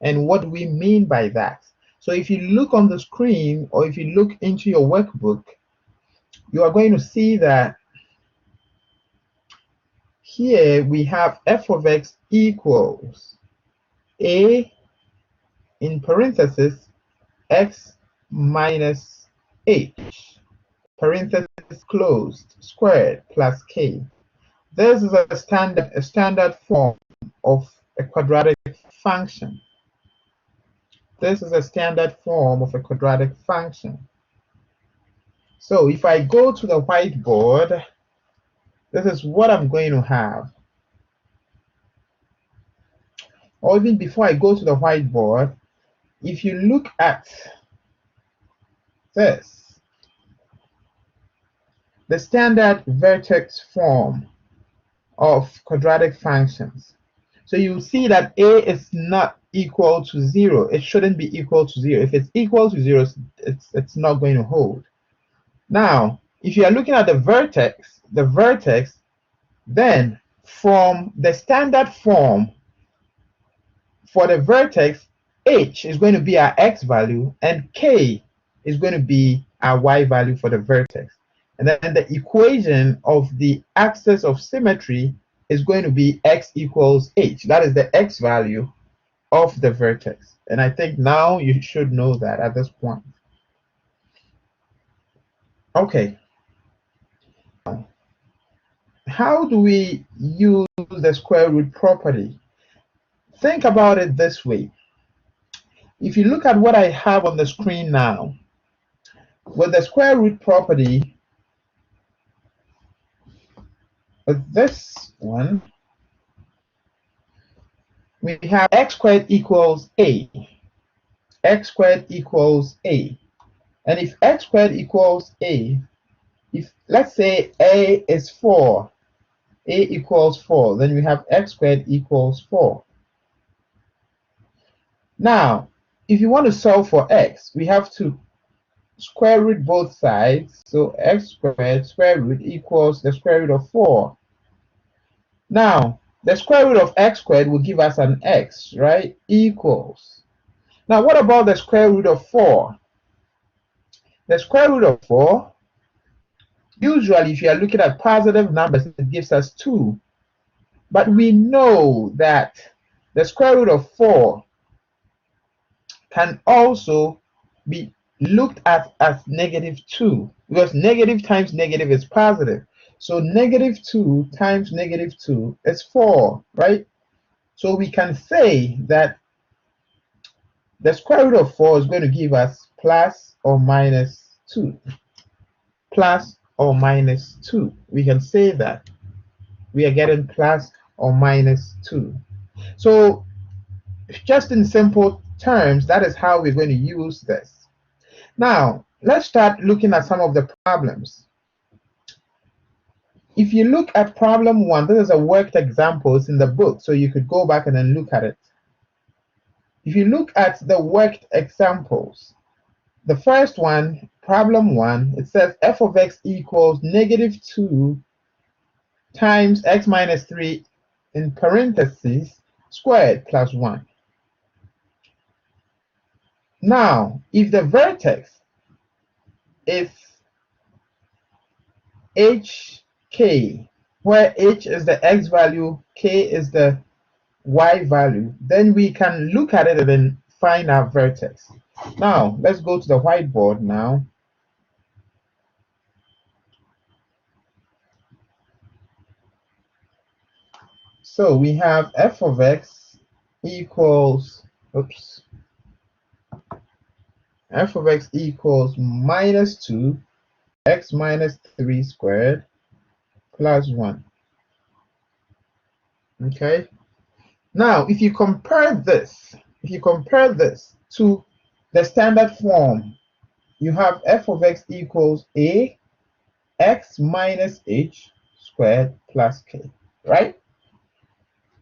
and what we mean by that. So if you look on the screen, or if you look into your workbook, you are going to see that here we have f of x equals a in parenthesis x minus h, parenthesis closed, squared plus k. This is a standard form of a quadratic function. This is a standard form of a quadratic function. So if I go to the whiteboard, this is what I'm going to have. Or even before I go to the whiteboard, if you look at this, the standard vertex form of quadratic functions. So you see that a is not equal to 0. It shouldn't be equal to 0. If it's equal to 0, it's not going to hold. Now, if you are looking at the vertex, then from the standard form for the vertex, h is going to be our x value and k is going to be our y value for the vertex. And then the equation of the axis of symmetry is going to be x equals h. That is the x value of the vertex. And I think now you should know that at this point. Okay. How do we use the square root property? Think about it this way. If you look at what I have on the screen now, with the square root property, with this one, we have x squared equals a. X squared equals a. And if x squared equals a, if let's say a is 4, a equals 4, then we have x squared equals 4. Now, if you want to solve for x, we have to square root both sides. So x squared square root equals the square root of 4. Now, the square root of x squared will give us an x, right? Equals. Now, what about the square root of 4? The square root of 4, usually if you are looking at positive numbers, it gives us 2. But we know that the square root of 4 can also be looked at as negative 2, because negative times negative is positive. So negative 2 times negative 2 is 4, right? So we can say that the square root of 4 is going to give us plus or minus 2. Plus or minus 2. We can say that we are getting plus or minus 2. So just in simple terms, that is how we're going to use this. Now, let's start looking at some of the problems. If you look at problem 1, this is a worked example. It's in the book, so you could go back and then look at it. If you look at the worked examples, the first one, problem 1, it says f of x equals negative 2 times x minus 3 in parentheses squared plus 1. Now, if the vertex is hk, where h is the x value, k is the y value, then we can look at it and then find our vertex. Now, let's go to the whiteboard now. So we have f of x equals, f of x equals minus 2 x minus 3 squared plus 1. Okay. Now, if you compare this to the standard form, you have f of x equals a x minus h squared plus k, right?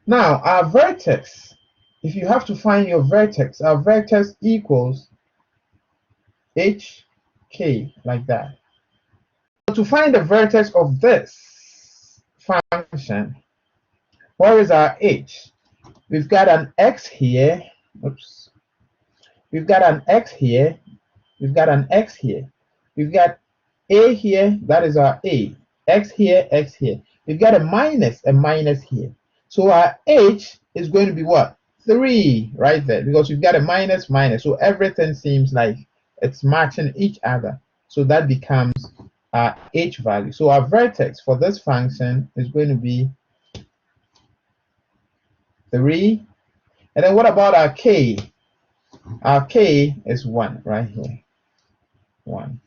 Now, our vertex, if you have to find your vertex, our vertex equals hk, like that. So to find the vertex of this function, where is our h? We've got an x here, Oops. We've got an x here. We've got an x here. We've got a here. That is our a. X here, x here. We've got a minus here. So our h is going to be what? 3 right there, because we've got a minus minus. So everything seems like it's matching each other. So that becomes our h value. So our vertex for this function is going to be 3. And then what about our k? Our k is 1 right here. 1.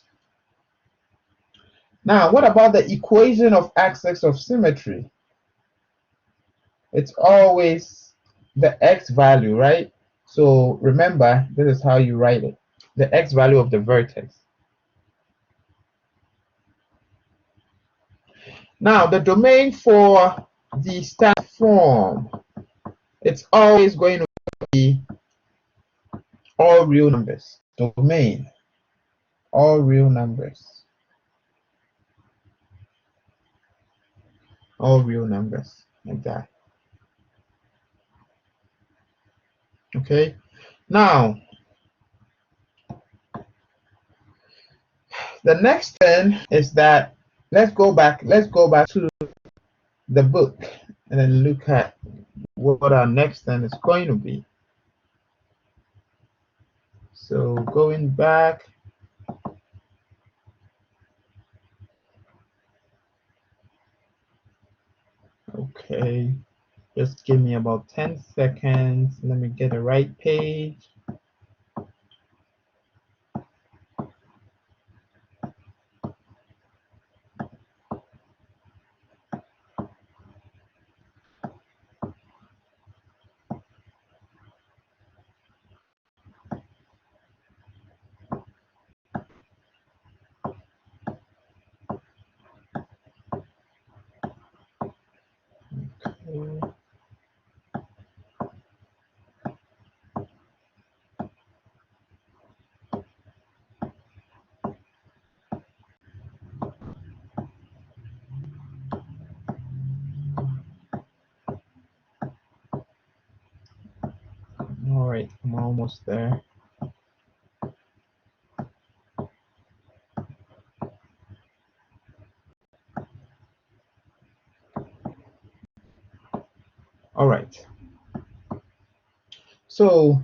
Now, what about the equation of axis of symmetry? It's always the x value, right? So remember, this is how you write it. The x value of the vertex. Now, the domain for the standard form, it's always going to be all real numbers. Domain, all real numbers. All real numbers, like that. Okay. Now, the next thing is that let's go back to the book and then look at what our next thing is going to be. So going back, okay, just give me about 10 seconds. Let me get the right page. Okay. All right, I'm almost there. All right. So,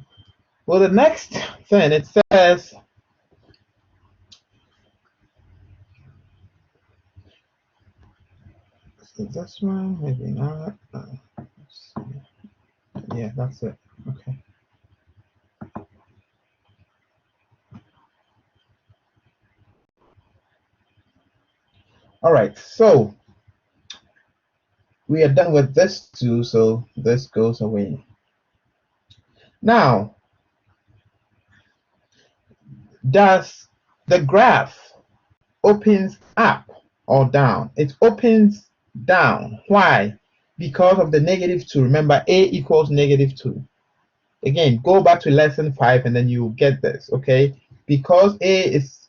well, the next thing it says, is this one? Maybe not. Let's see. Yeah, that's it. Okay. All right. So we are done with this too. So this goes away. Now, does the graph opens up or down? It opens down. Why? Because of the -2. Remember, a equals -2. Again, go back to lesson 5 and then you get this, okay? Because a is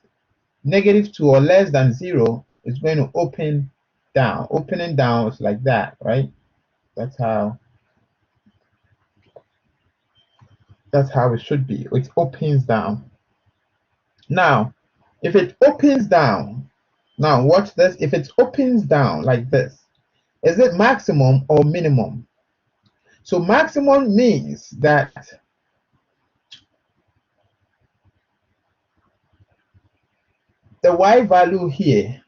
-2 or less than 0, it's going to open down. Opening down is like that, right? That's how it should be. It opens down. Now, if it opens down, now watch this. If it opens down like this, is it maximum or minimum? So maximum means that the y value here,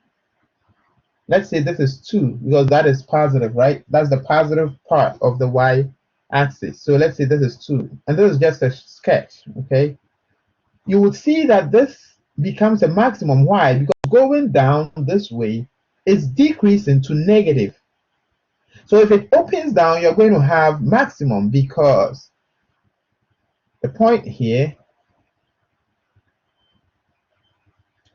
let's say this is 2 because that is positive, right? That's the positive part of the y axis. So let's say this is 2 and this is just a sketch, okay? You would see that this becomes a maximum. Why? Because going down this way is decreasing to negative. So if it opens down, you're going to have maximum because the point here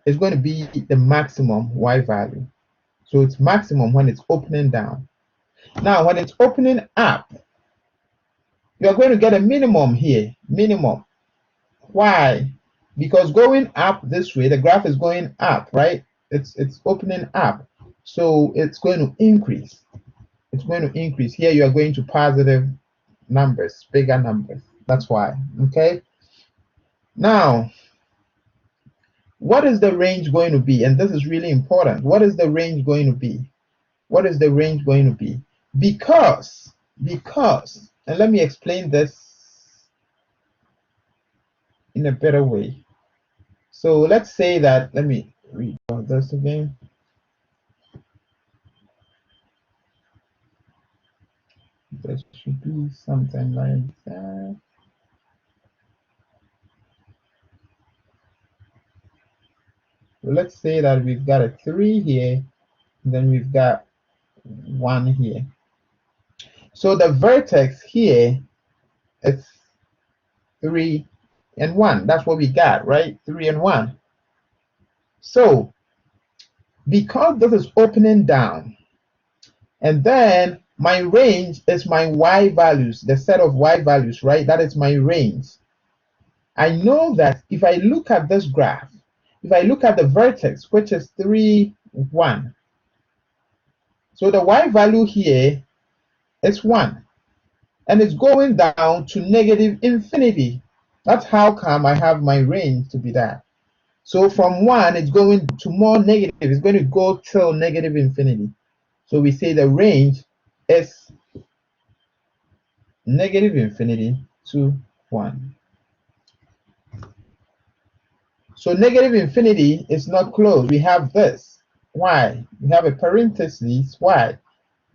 is going to be the maximum y value. So it's maximum when it's opening down. Now, when it's opening up, you're going to get a minimum here. Minimum. Why? Because going up this way, the graph is going up, right? It's opening up. So it's going to increase. It's going to increase. Here you are going to positive numbers, bigger numbers. That's why. Okay. Now, what is the range going to be? And this is really important. What is the range going to be? What is the range going to be? Because, and let me explain this in a better way. So let's say that, let me read this again. There should be something like that. So let's say that we've got a 3 here, then we've got 1 here. So the vertex here is 3 and 1. That's what we got, right? 3 and 1. So because this is opening down, and then my range is my y values, the set of y values, right? That is my range. I know that if I look at this graph, if I look at the vertex, which is 3, 1, so the y value here is 1, and it's going down to negative infinity. That's how come I have my range to be that. So from 1, it's going to more negative. It's going to go till negative infinity. So we say the range is negative infinity to 1. So negative infinity is not closed. We have this. Why? We have a parenthesis. Why?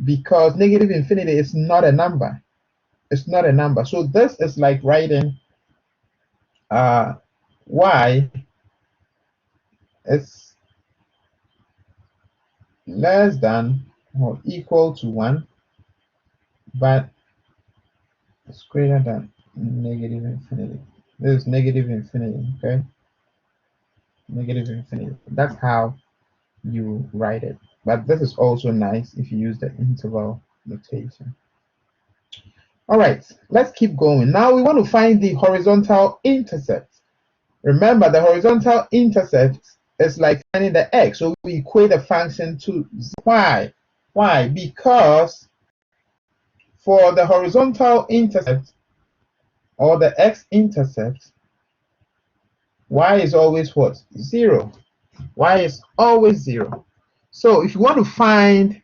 Because negative infinity is not a number. It's not a number. So this is like writing y is less than or equal to 1, but it's greater than negative infinity. This is negative infinity, okay? Negative infinity. That's how you write it. But this is also nice if you use the interval notation. All right, let's keep going. Now we want to find the horizontal intercept. Remember, the horizontal intercept is like finding the x. So we equate the function to y. Why? Because for the horizontal intercept or the x-intercept, y is always what? 0. Y is always 0. So if you want to find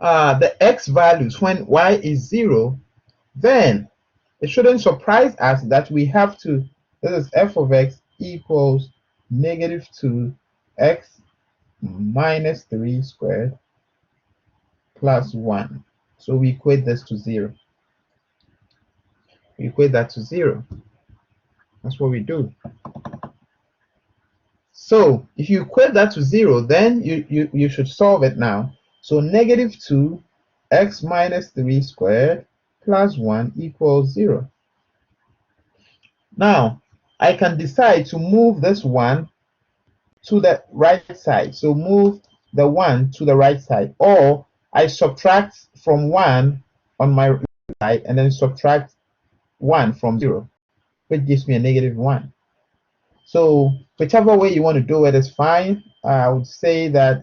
the x values when y is 0, then it shouldn't surprise us that we have to, this is f of x equals negative 2x minus 3 squared plus 1. So we equate this to 0. We equate that to 0. That's what we do. So if you equate that to 0, then you should solve it now. So negative 2x minus 3 squared plus 1 equals 0. Now, I can decide to move this 1 to the right side. So move the 1 to the right side. Or I subtract from 1 on my right side and then subtract 1 from 0, which gives me a negative 1. So whichever way you want to do it is fine. I would say that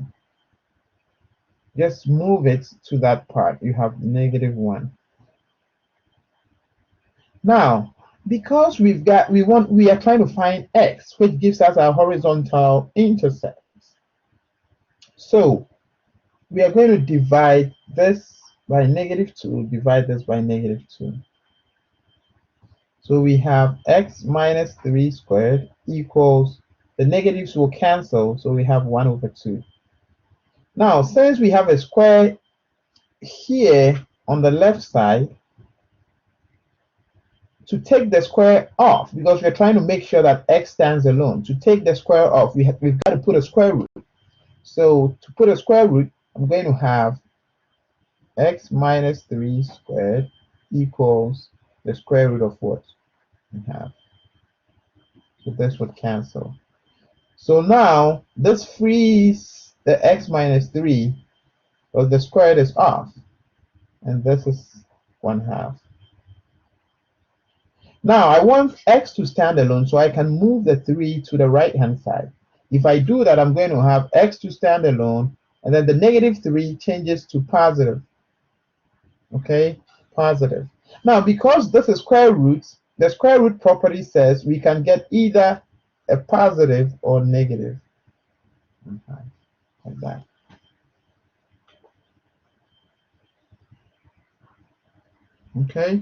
just move it to that part. You have negative 1. Now, because we are trying to find x, which gives us our horizontal intercept. So we are going to divide this by negative 2, divide this by negative 2. So we have x minus 3 squared equals, the negatives will cancel, so we have 1 over 2. Now, since we have a square here on the left side, to take the square off, because we're trying to make sure that x stands alone, to take the square off, we've got to put a square root. So to put a square root, I'm going to have x minus 3 squared equals the square root of what we have. So this would cancel. So now this frees the x minus 3, because the square root is off, and this is 1/2. Now I want x to stand alone, so I can move the 3 to the right hand side. If I do that, I'm going to have x to stand alone, and then the negative 3 changes to positive. Okay, positive. Now, because this is square root, the square root property says we can get either a positive or negative. Okay, like that. Okay.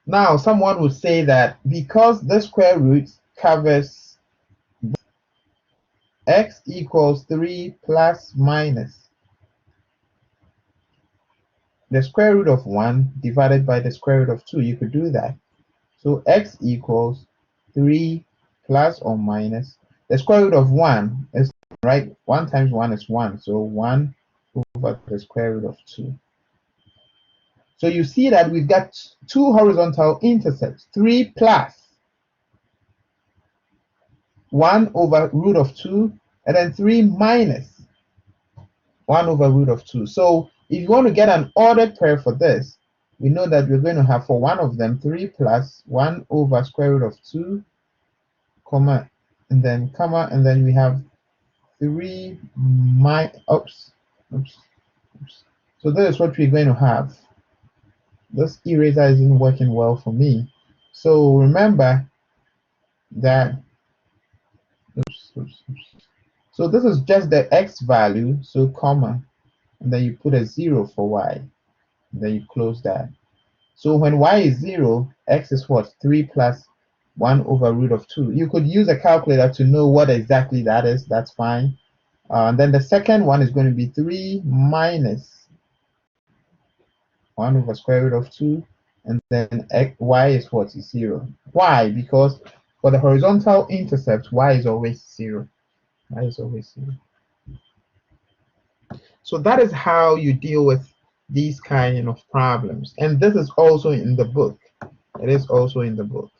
Now, someone would say that because the square root covers x equals 3 plus minus the square root of 1 divided by the square root of 2. You could do that. So x equals 3 plus or minus the square root of 1 is right. 1 times 1 is 1. So 1 over the square root of 2. So you see that we've got two horizontal intercepts, 3 plus 1 over root of 2, and then 3 minus 1 over root of 2. So if you want to get an ordered pair for this, we know that we're going to have for one of them 3 plus 1 over square root of 2, comma, and then we have 3 minus, oops. So this is what we're going to have. This eraser isn't working well for me. So remember that, so this is just the x value, so comma, and then you put a 0 for y, and then you close that. So when y is 0, x is what? 3 plus 1 over root of 2. You could use a calculator to know what exactly that is. That's fine. And then the second one is going to be 3 minus 1 over square root of 2. And then y is what? 0. Why? Because for the horizontal intercept, y is always 0. Y is always 0. So that is how you deal with these kind of problems. And this is also in the book. It is also in the book.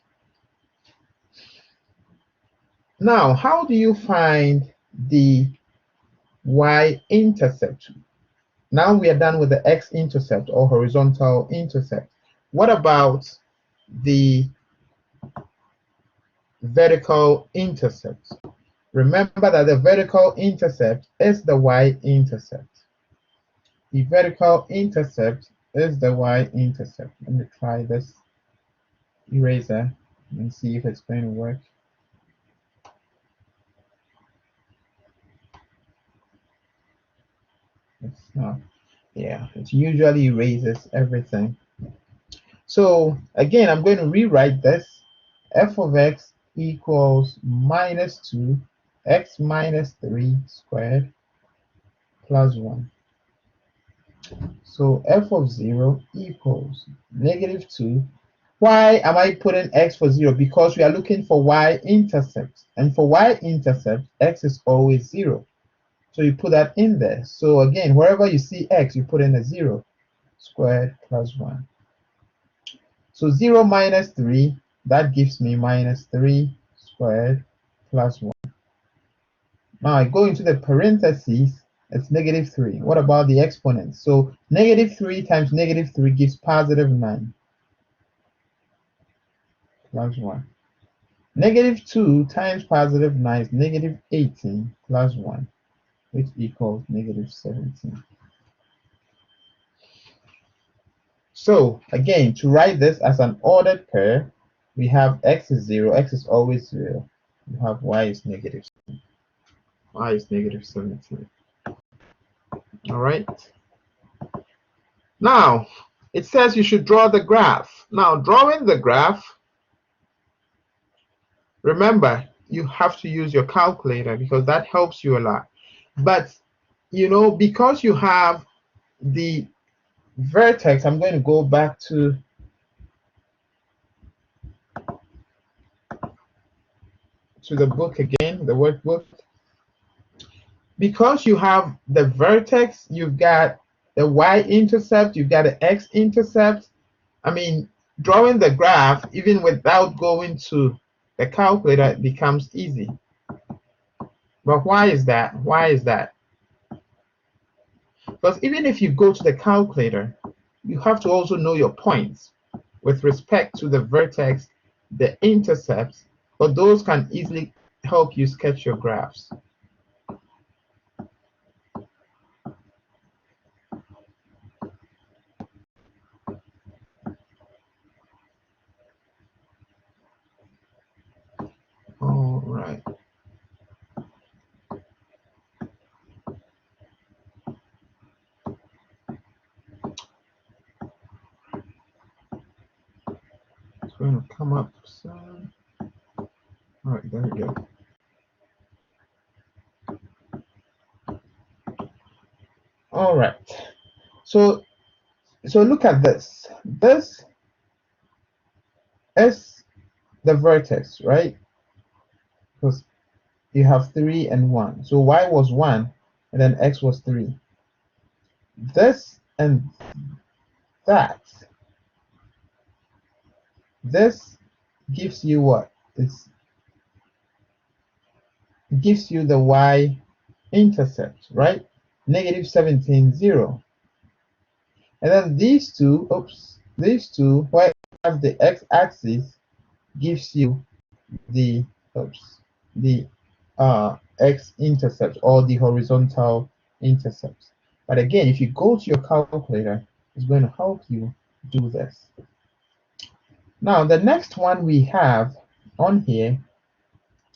Now, how do you find the y-intercept? Now we are done with the x-intercept or horizontal intercept. What about the vertical intercept? Remember that the vertical intercept is the y-intercept. The vertical intercept is the y-intercept. Let me try this eraser and see if it's going to work. It's not. Yeah, it usually erases everything. So again, I'm going to rewrite this. F of x equals minus 2 x minus 3 squared plus 1. So f of 0 equals negative 2. Why am I putting x for 0? Because we are looking for y-intercept. And for y-intercept, x is always 0. So you put that in there. So again, wherever you see x, you put in a 0. Squared plus 1. So 0 minus 3, that gives me minus 3 squared plus 1. Now I go into the parentheses, it's negative 3. What about the exponent? So negative 3 times negative 3 gives positive 9 plus 1. Negative 2 times positive 9 is negative 18 plus 1, which equals negative 17. So again, to write this as an ordered pair, we have x is 0, x is always 0. You have y is negative. Y is negative 17. All right. Now, it says you should draw the graph. Now, drawing the graph, remember, you have to use your calculator because that helps you a lot. But, you know, because you have the vertex, I'm going to go back to the book again, the workbook. Because you have the vertex, you've got the y-intercept, you've got the x-intercept. I mean, drawing the graph, even without going to the calculator, it becomes easy. But why is that? Why is that? Because even if you go to the calculator, you have to also know your points with respect to the vertex, the intercepts, but those can easily help you sketch your graphs. right. It's going to come up soon. All right, there we go. All right. So look at this. This is the vertex, right? Because you have 3 and 1. So y was 1 and then x was 3. This and that. This gives you what? It gives you the y-intercept, right? Negative 17, 0. And then these two, where you have the x-axis, gives you the x-intercept or the horizontal intercept. But again, if you go to your calculator, it's going to help you do this. Now, the next one we have on here,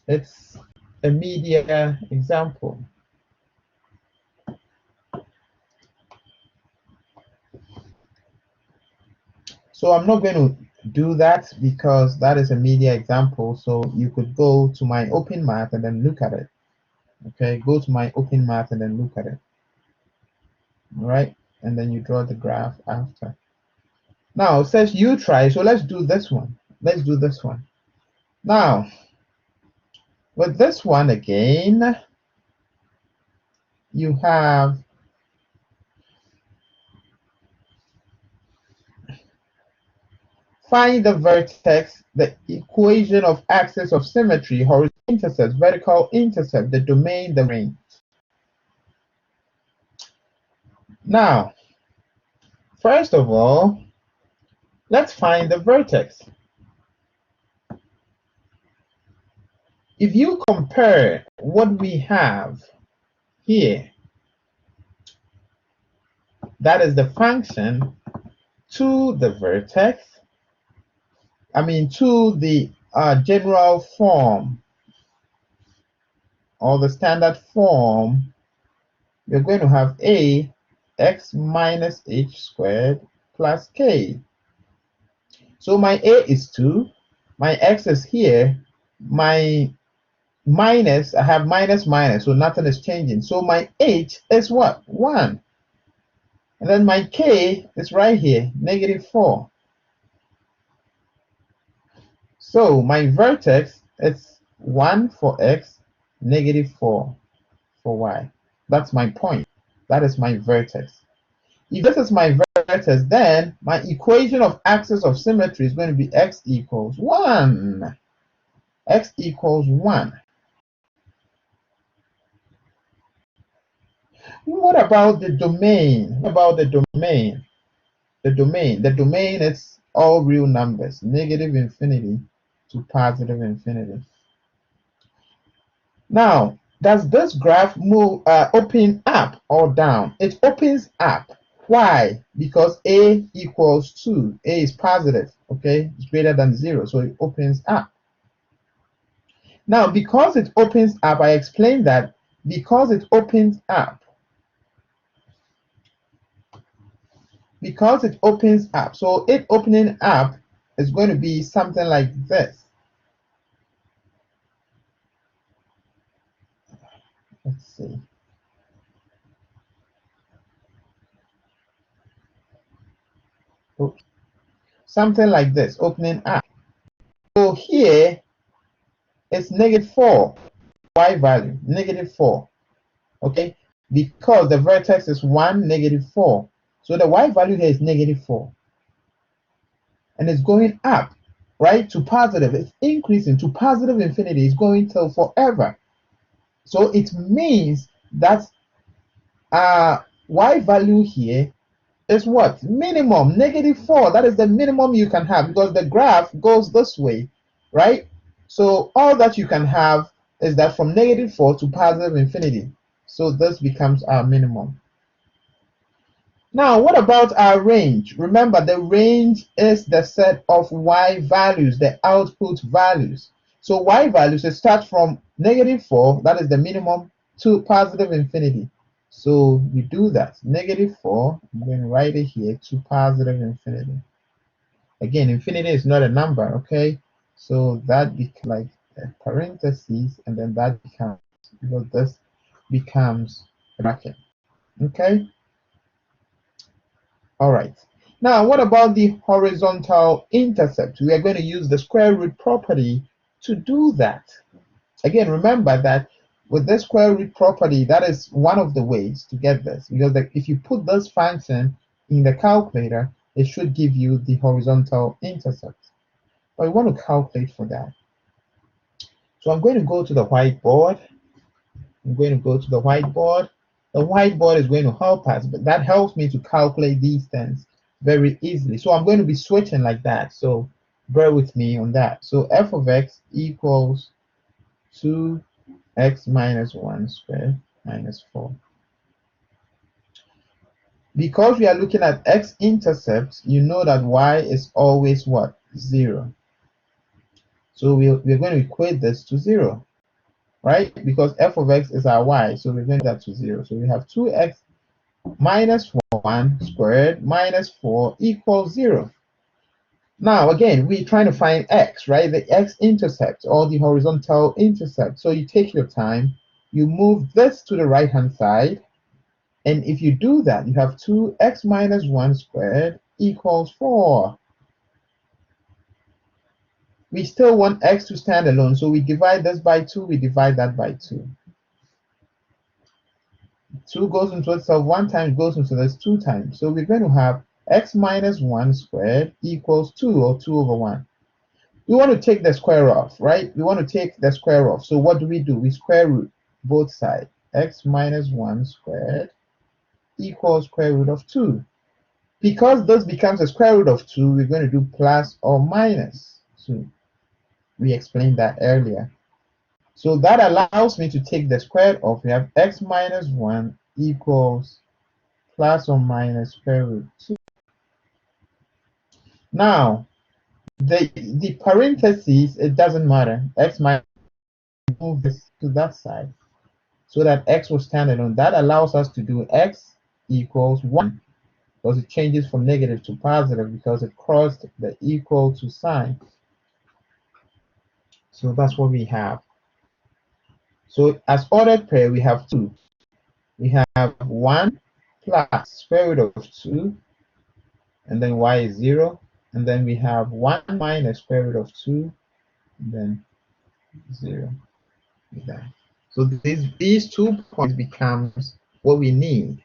it's a media example. So I'm not going to do that because that is a media example. So you could go to my open math and then look at it. Okay, go to my open math and then look at it. All right, and then you draw the graph after. Now it says you try, so let's do this one. Let's do this one. Now, with this one again, you have find the vertex, the equation of axis of symmetry, horizontal intercept, vertical intercept, the domain, the range. Now, first of all, let's find the vertex. If you compare what we have here, that is the function, to the vertex, to the general form or the standard form, you're going to have a x minus h squared plus k. So my a is 2, my x is here, my minus, I have minus minus, so nothing is changing. So my h is what? 1. And then my k is right here, negative 4. So my vertex is 1 for x, negative 4 for y. That's my point. That is my vertex. If this is my vertex, then my equation of axis of symmetry is going to be x equals 1. X equals 1. What about the domain? What about the domain? The domain is all real numbers, negative infinity to positive infinity. Now, does this graph move open up or down? It opens up. Why? Because a equals 2. A is positive, okay? It's greater than 0, so it opens up. Now, because it opens up, I explained that because it opens up, so it opening up is going to be something like this. Let's see. Oops. Something like this, opening up. So here it's negative 4, y value, negative 4, okay? Because the vertex is 1, negative 4. So the y value here is negative 4. And it's going up, right, to positive. It's increasing to positive infinity. It's going till forever. So it means that y value here is what? Minimum, negative 4. That is the minimum you can have because the graph goes this way, right? So all that you can have is that from negative 4 to positive infinity. So this becomes our minimum. Now, what about our range? Remember, the range is the set of y values, the output values. So y values start from -4, that is the minimum, to positive infinity. So we do that. -4, I'm going to write it here, to positive infinity. Again, infinity is not a number, okay? So that becomes like a parentheses, and then that becomes, because this becomes a bracket, okay? All right. Now, what about the horizontal intercept? We are going to use the square root property to do that. Again, remember that with the square root property, that is one of the ways to get this, because if you put this function in the calculator, it should give you the horizontal intercept. But we want to calculate for that. So I'm going to go to the whiteboard. I'm going to go to the whiteboard. The whiteboard is going to help us, but that helps me to calculate these things very easily. So I'm going to be switching like that. So bear with me on that. So f of x equals 2x minus 1 squared minus 4. Because we are looking at x-intercept, you know that y is always what? 0. So we're going to equate this to 0, right? Because f of x is our y, so we're going to that to 0. So we have 2x minus 1 squared minus 4 equals 0. Now, again, we're trying to find x, right? The x-intercept or the horizontal intercept. So you take your time, you move this to the right-hand side, and if you do that, you have 2x minus 1 squared equals 4. We still want x to stand alone, so we divide this by 2, we divide that by 2. 2 goes into itself 1 time, goes into this 2 times. So we're going to have x minus 1 squared equals 2, or 2 over 1. We want to take the square off, right? We want to take the square off. So what do? We square root both sides. X minus 1 squared equals square root of 2. Because this becomes a square root of 2, we're going to do plus or minus 2. We explained that earlier. So that allows me to take the square off. We have x minus 1 equals plus or minus square root 2. Now, the parentheses, it doesn't matter. X minus, move this to that side so that x will stand alone. That allows us to do x equals 1, because it changes from negative to positive because it crossed the equal to sign. So that's what we have. So as ordered pair, we have 2. We have 1 plus square root of 2, and then y is 0. And then we have 1 minus square root of 2, and then 0. Like that. So these 2 points becomes what we need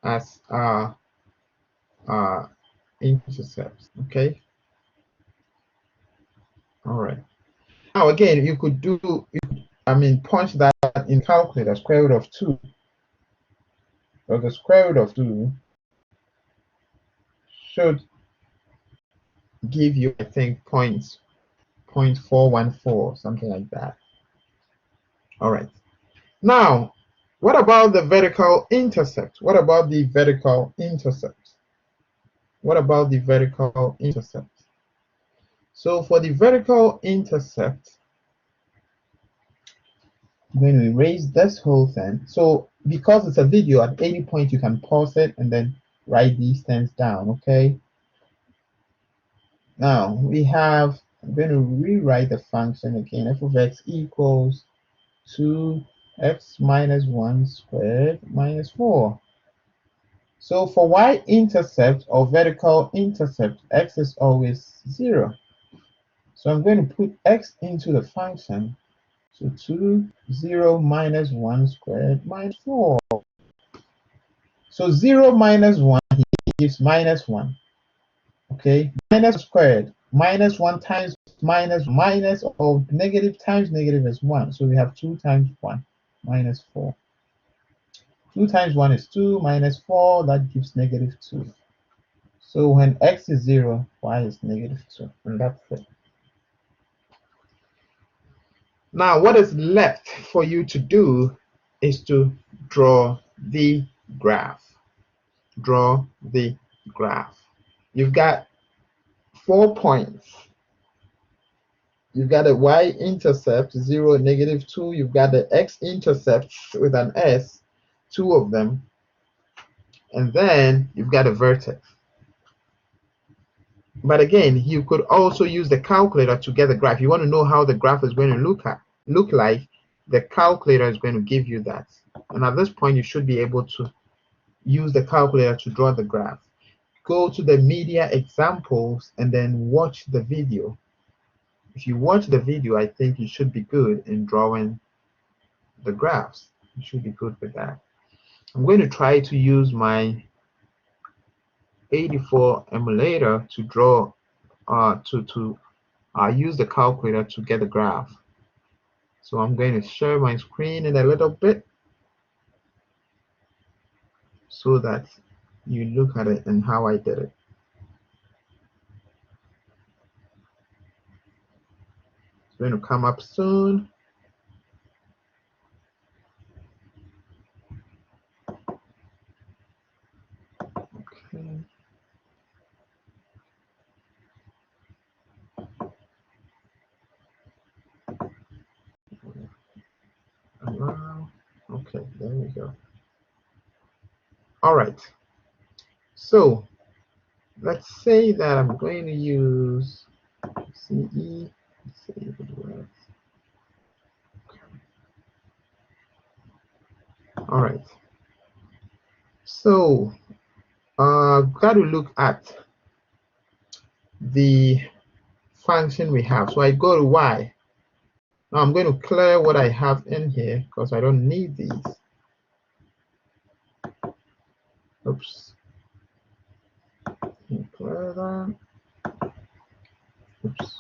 as our intercepts. Okay. All right. Now again, you could punch that in calculator, square root of 2. So the square root of 2 should give you, I think, 0.414, something like that. All right. Now, what about the vertical intercept? What about the vertical intercept? What about the vertical intercept? So for the vertical intercept, I'm going to erase this whole thing. So because it's a video, at any point you can pause it and then write these things down, okay? Now we have, I'm going to rewrite the function again. F of x equals 2x minus 1 squared minus 4. So for y-intercept or vertical intercept, x is always 0. So I'm going to put x into the function. So 2, 0 minus 1 squared minus 4. So 0 minus 1 gives minus 1. Okay, minus squared, minus 1 times minus of negative times negative is 1. So we have 2 times 1, minus 4. 2 times 1 is 2, minus 4, that gives negative 2. So when x is 0, y is negative 2, and that's it. Now what is left for you to do is to draw the graph. Draw the graph. You've got 4 points. you've got a y-intercept 0, -2. You've got the x-intercept with an s, two of them, and then you've got a vertex. But again, you could also use the calculator to get the graph. You want to know how the graph is going to look like. The calculator is going to give you that. And at this point, you should be able to use the calculator to draw the graph. Go to the media examples and then watch the video. If you watch the video, I think you should be good in drawing the graphs. You should be good with that. I'm going to try to use my 84 emulator to draw, use the calculator to get the graph. So I'm going to share my screen in a little bit so that you look at it and how I did it. It's going to come up soon. Okay. Okay, there we go. All right. So let's say that I'm going to use CE. All right. So got to look at the function we have. So I go to y. Now I'm going to clear what I have in here because I don't need these. Oops. Clear that. Oops.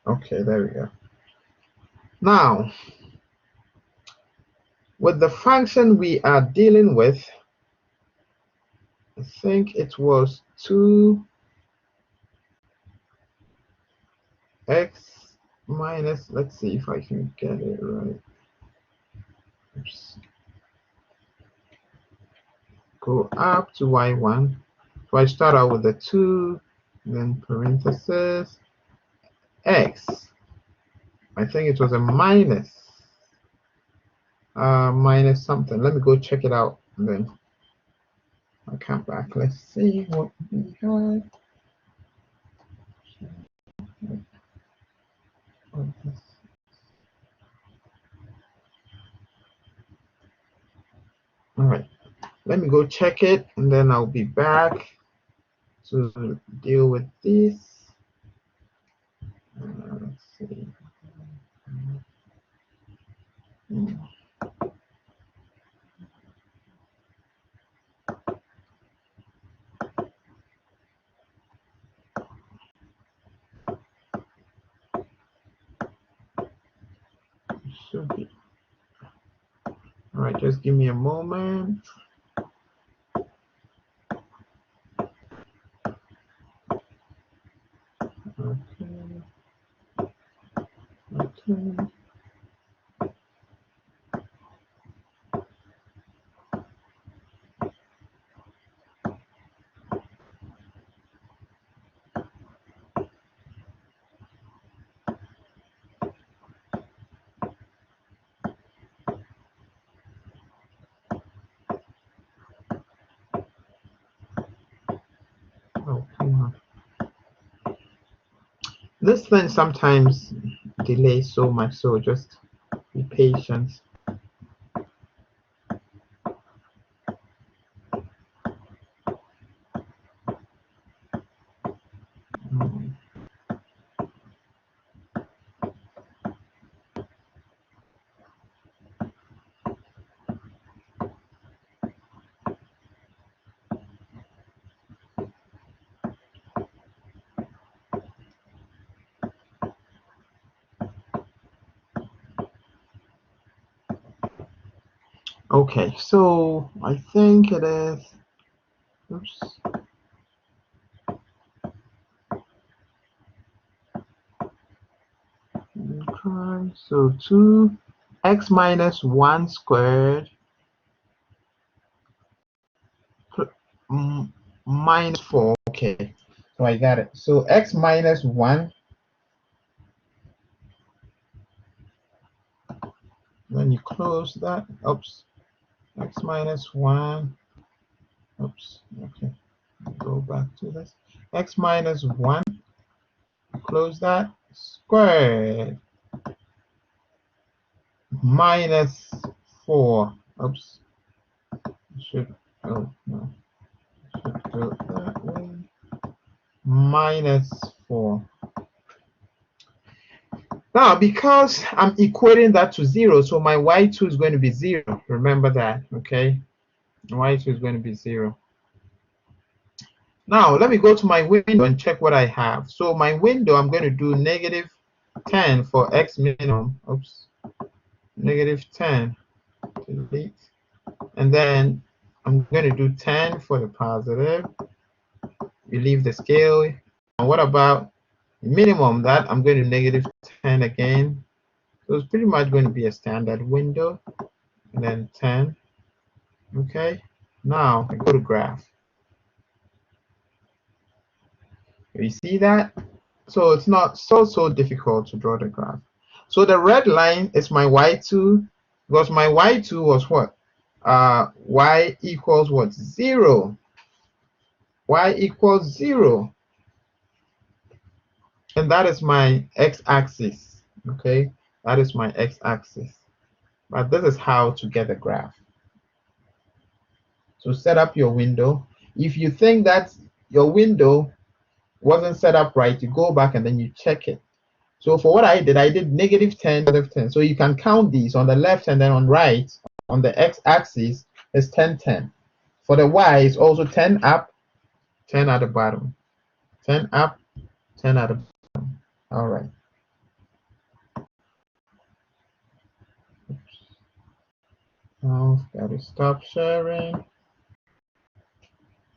Okay, there we go. Now, with the function we are dealing with, I think it was 2x minus, let's see if I can get it right. Oops. Go up to y1. So I start out with the 2, then parenthesis, x. I think it was a minus something. Let me go check it out and then I'll come back. Let's see what we have. All right, let me go check it and then I'll be back to deal with this. Let's see. Should be. All right, just give me a moment. Okay. Okay. Oh, come on. This thing sometimes delays so much, so just be patient. Okay, so I think it is. Oops. Okay, so 2x minus 1 squared minus 4. Okay, so I got it. So x minus 1, then you close that. Oops, x minus 1. Oops, okay, go back to this. X minus 1, close that, squared, minus 4. Oops, should, oh no, should go that way. Minus 4. Now, because I'm equating that to 0, so my y2 is going to be 0. Remember that, okay? Y2 is going to be 0. Now, let me go to my window and check what I have. So my window, I'm going to do negative 10 for x minimum. Oops. Negative 10. Delete. And then I'm going to do 10 for the positive. You leave the scale. And what about minimum? That I'm going to negative 10 again. So it's pretty much going to be a standard window. And then 10. Okay. Now I go to graph. You see that? So it's not so difficult to draw the graph. So the red line is my y2, because my y2 was what? Y equals what? 0. Y equals 0. And that is my x-axis. Okay, that is my x-axis. But this is how to get a graph. So set up your window. If you think that your window wasn't set up right, you go back and then you check it. So for what I did negative 10, negative 10. So you can count these on the left and then on right, on the x-axis is 10, 10. For the y is also 10 up, 10 at the bottom. 10 up, 10 at the bottom. All right. Now got to stop sharing.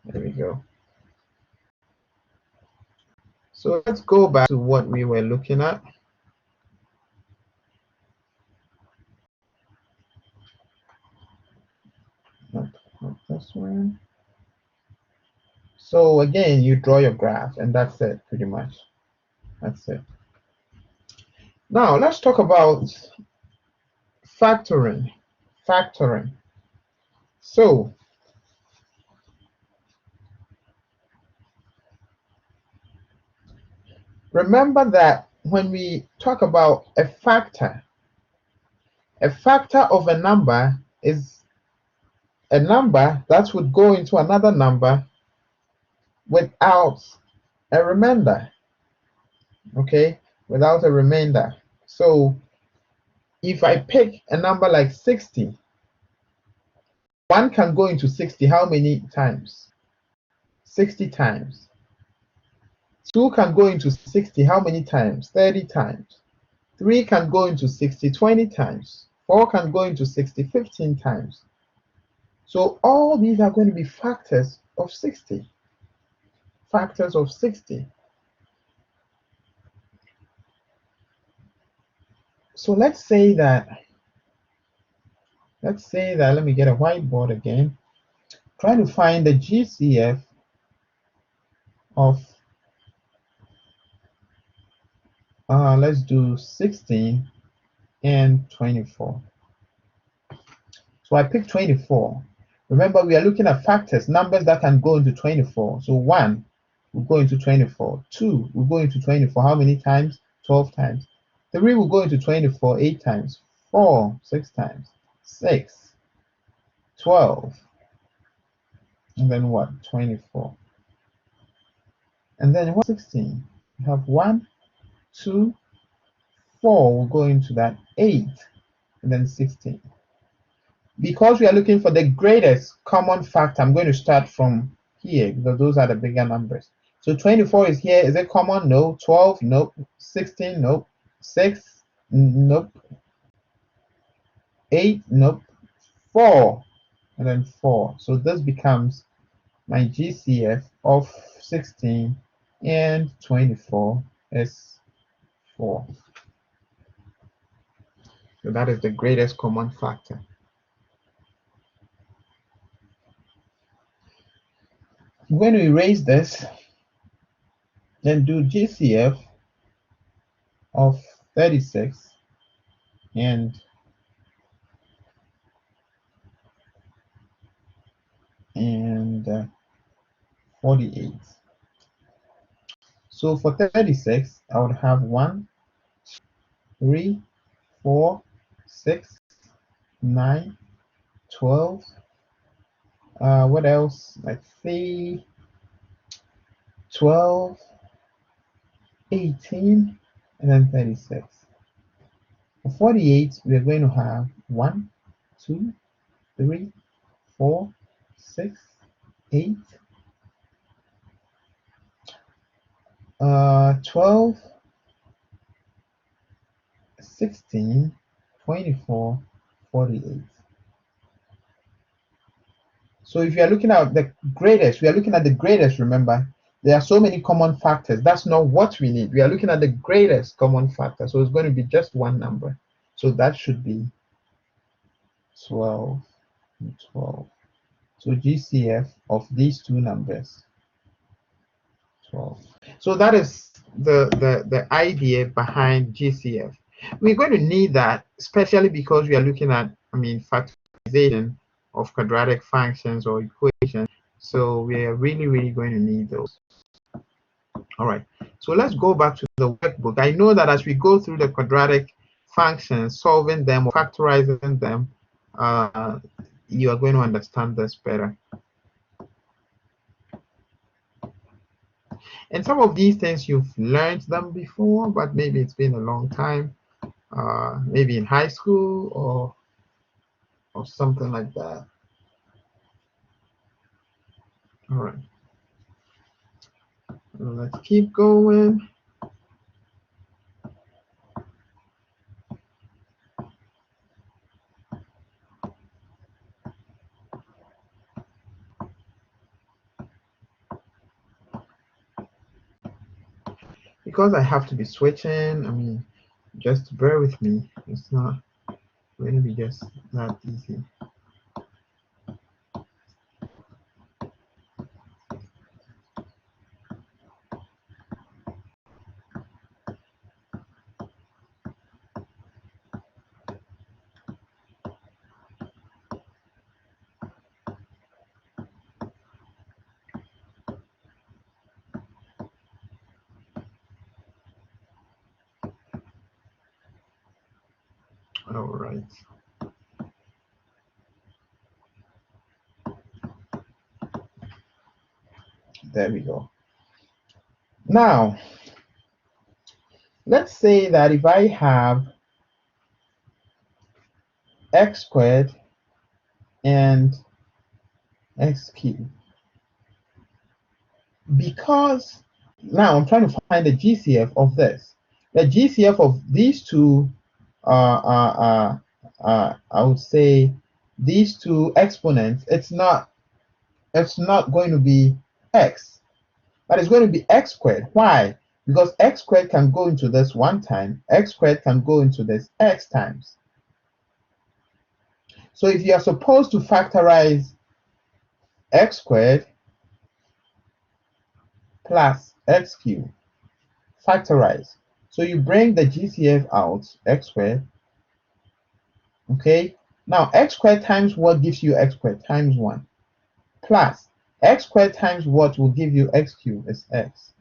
There we go. So let's go back to what we were looking at. Not this one. So again, you draw your graph, and that's it, pretty much. That's it. Now let's talk about factoring. Factoring. So remember that when we talk about a factor of a number is a number that would go into another number without a remainder. Okay, without a remainder. So if I pick a number like 60, 1 can go into 60 how many times? 60 times. 2 can go into 60 how many times? 30 times. 3 can go into 60 20 times. 4 can go into 60 15 times. So all these are going to be factors of 60. Factors of 60. So let's say that, let me get a whiteboard again. Try to find the GCF of, let's do 16 and 24. So I picked 24. Remember, we are looking at factors, numbers that can go into 24. So 1 will go into 24. 2 will go into 24. How many times? 12 times. 3 will go into 24 8 times. 4 6 times. 6 12. And then what? 24. And then what? 16. You have 1 2 4 will go into that 8, and then 16. Because we are looking for the greatest common factor, I'm going to start from here because those are the bigger numbers. So 24 is here. Is it common? No. 12? Nope. 16? Nope. 6? Nope. 8? Nope. 4? And then 4. So this becomes my GCF of 16 and 24 is 4. So that is the greatest common factor. I'm going to erase this, then do GCF of 36 and 48. So for 36, I would have 1, 3, 4, 6, 9, 12. What else? Let's see. 12, 18, and then 36. For 48, we are going to have 1, 2, 3, 4, 6, 8, 12, 16, 24, 48. So if you are looking at the greatest, we are looking at the greatest, remember. There are so many common factors. That's not what we need. We are looking at the greatest common factor. So it's going to be just one number. So that should be 12 and 12. So GCF of these two numbers, 12. So that is the idea behind GCF. We're going to need that, especially because we are looking at, factorization of quadratic functions or equations. So we are really going to need those. All right. So let's go back to the workbook. I know that as we go through the quadratic functions, solving them or factorizing them, you are going to understand this better. And some of these things you've learned them before, but maybe it's been a long time, maybe in high school or something like that. All right. Let's keep going. Because I have to be switching, just bear with me. It's not going to be just that easy. All right. There we go. Now, let's say that if I have x squared and x cubed, because now I'm trying to find the GCF of this. The GCF of these two, I would say these two exponents, it's not going to be x, but it's going to be x squared. Why? Because x squared can go into this one time, x squared can go into this x times. So if you are supposed to factorize x squared plus x cubed, factorize. So you bring the GCF out, x squared. Okay. Now x squared times what gives you x squared? Times 1. Plus x squared times what will give you x cubed is x.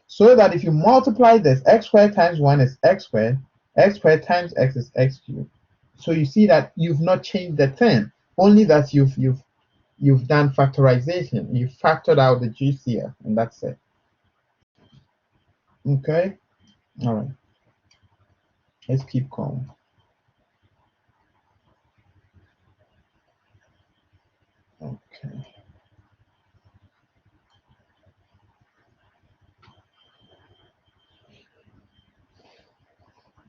So that if you multiply this, x squared times 1 is x squared times x is x cubed. So you see that you've not changed the thing, only that you've done factorization. You factored out the GCF, and that's it. Okay. All right. Let's keep going. Okay.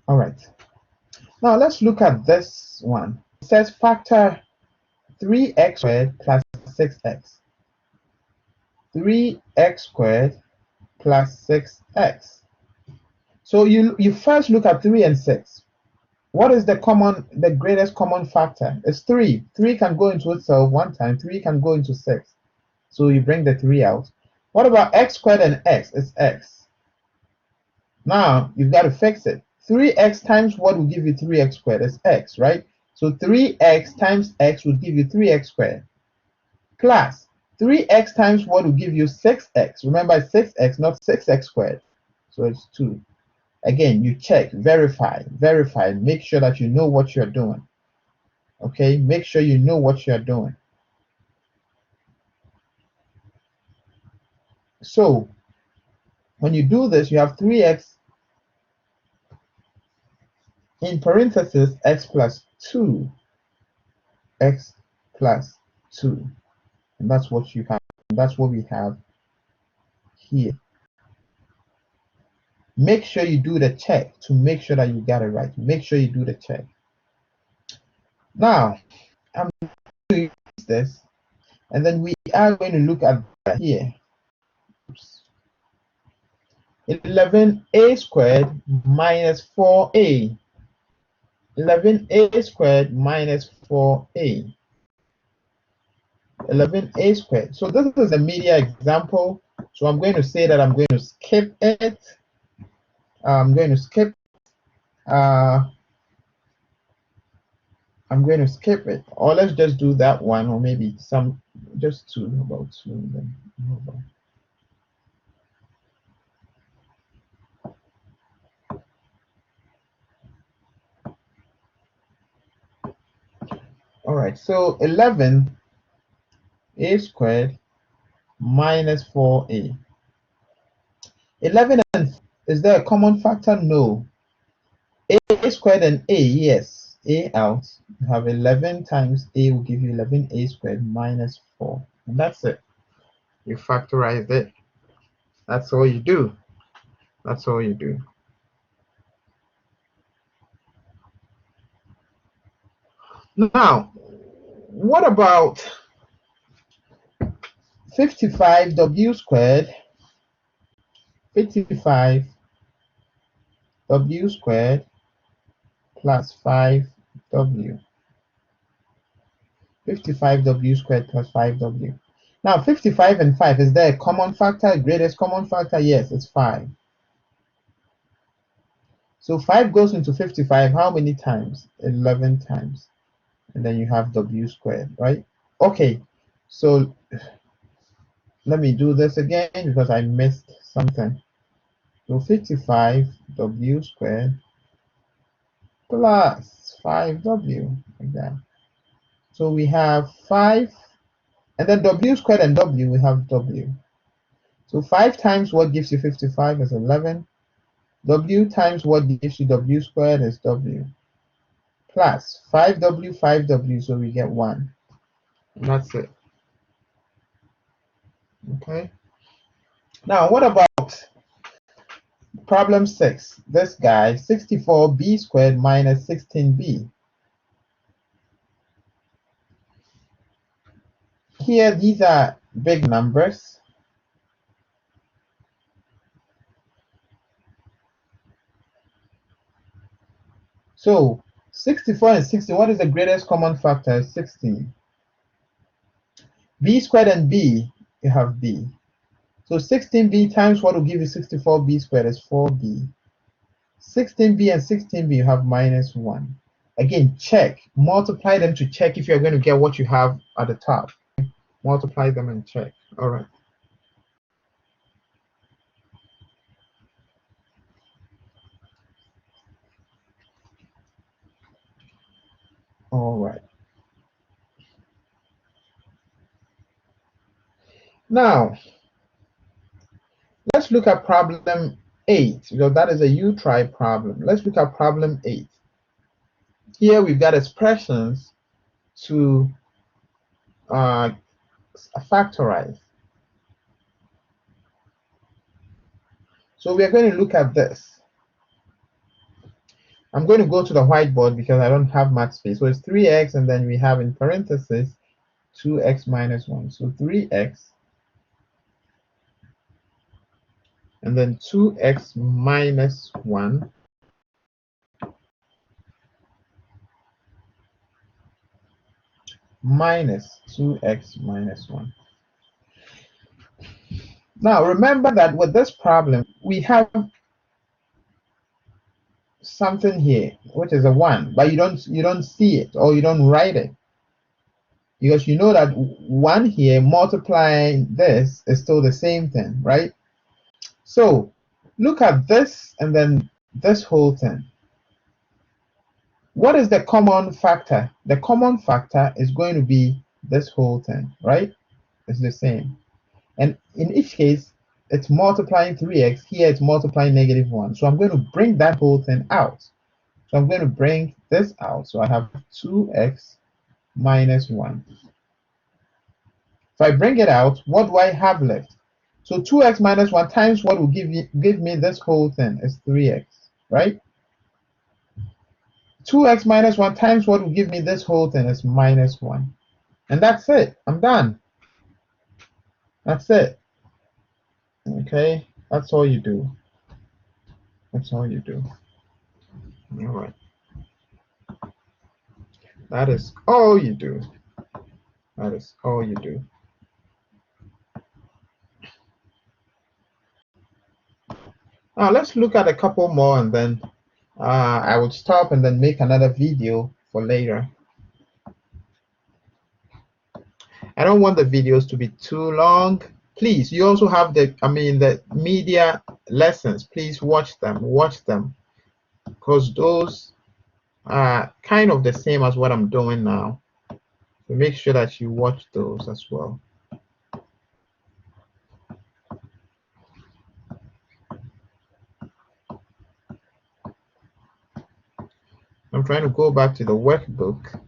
All right. Now let's look at this one. It says factor 3x squared plus 6x. 3x squared plus 6x. So you first look at 3 and 6. What is the greatest common factor? It's 3. 3 can go into itself one time, 3 can go into 6. So you bring the 3 out. What about x squared and x? It's x. Now you've got to fix it. 3x times what will give you 3x squared? It's x, right? So 3x times x will give you 3x squared. Plus 3x times what will give you 6x. Remember, it's 6x, not 6x squared. So it's 2. Again, you check, verify, make sure that you know what you're doing. Okay, make sure you know what you're doing. So when you do this, you have 3x in parentheses x plus 2, x plus 2. And that's what you have. That's what we have here. Make sure you do the check to make sure that you got it right. Make sure you do the check. Now, I'm going to use this, and then we are going to look at that here. Oops. 11a squared minus 4a. 11a squared minus 4a. 11a squared. So this is a media example. So I'm going to say that I'm going to skip it. I'm going to skip. I'm going to skip it. Or let's just do that one, or maybe some, just two, about two. Then move on. All right. So 11a squared minus 4a. 11 and is there a common factor? No. A squared and a, yes. A out. You have 11 times a will give you 11a squared minus 4. And that's it. You factorize it. That's all you do. That's all you do. Now, what about 55w squared? 55w squared plus 5w. 55w squared plus 5w. Now, 55 and 5, is there a common factor? Greatest common factor? Yes, it's 5. So 5 goes into 55 how many times? 11 times. And then you have w squared, right? Okay, so let me do this again because I missed something. So 55w squared plus 5w, like that. So we have 5, and then w squared and w, we have w. So 5 times what gives you 55 is 11. W times what gives you w squared is w. Plus 5w, 5w, so we get 1. And that's it. Okay. Now, what about problem 6? This guy, 64b squared minus 16b. Here, these are big numbers. So 64 and 60, what is the greatest common factor? 16. B squared and b, you have b. So 16b times what will give you 64b squared is 4b. 16b and 16b, you have minus 1. Again, check. Multiply them to check if you're going to get what you have at the top. Multiply them and check. All right. All right. Now, let's look at problem 8, because that is a U-try problem. Let's look at problem 8. Here we've got expressions to factorize. So we are going to look at this. I'm going to go to the whiteboard because I don't have much space. So it's 3x, and then we have in parentheses 2x minus 1. So 3x, and then 2x minus 1 minus 2x minus 1. Now remember that with this problem, we have something here, which is a 1, but you don't see it or you don't write it. Because you know that 1 here multiplying this is still the same thing, right? So look at this and then this whole thing. What is the common factor? The common factor is going to be this whole thing, right? It's the same. And in each case, it's multiplying 3x. Here it's multiplying -1. So I'm going to bring that whole thing out. So I'm going to bring this out. So I have 2x minus 1. If I bring it out, what do I have left? So 2x minus 1 times what will give me this whole thing is 3x, right? 2x minus 1 times what will give me this whole thing is -1. And that's it. I'm done. That's it. Okay? That's all you do. That's all you do. All right. That is all you do. That is all you do. Now let's look at a couple more and then I will stop and then make another video for later. I don't want the videos to be too long. Please, you also have the media lessons. Please watch them because those are kind of the same as what I'm doing now. So make sure that you watch those as well. I'm trying to go back to the workbook.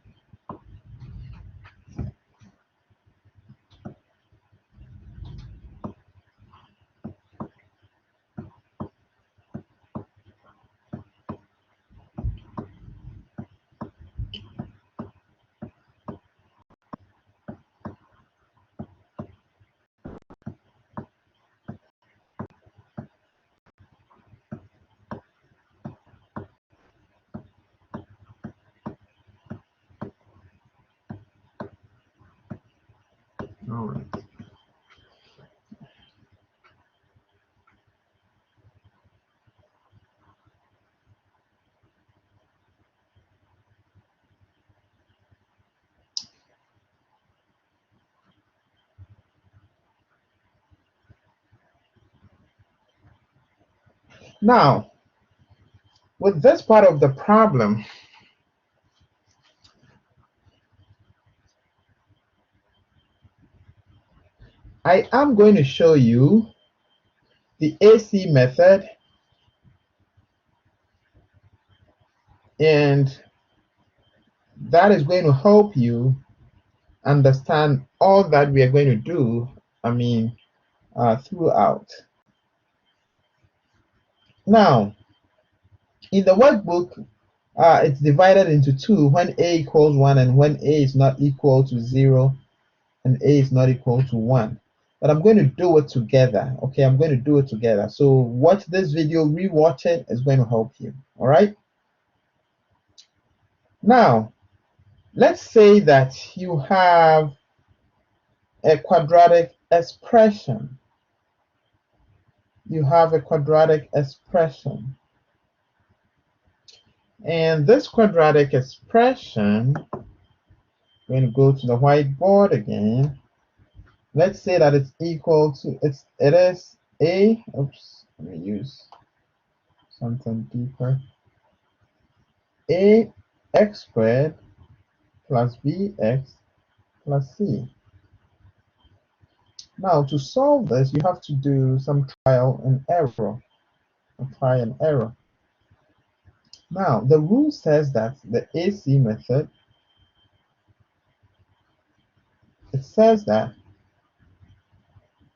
All right. Now, with this part of the problem, I am going to show you the AC method, and that is going to help you understand all that we are going to do, throughout. Now, in the workbook, it's divided into two when a equals 1 and when a is not equal to 0 and a is not equal to 1. But I'm going to do it together. Okay, I'm going to do it together. So watch this video, rewatch it. It's going to help you. All right. Now, let's say that you have a quadratic expression. You have a quadratic expression. And this quadratic expression, I'm going to go to the whiteboard again. Let's say that it's equal to, it is a, oops, let me use something deeper. Ax squared plus bx plus c. Now to solve this, you have to do some trial and error. Try and error. Now the rule says that the AC method, it says that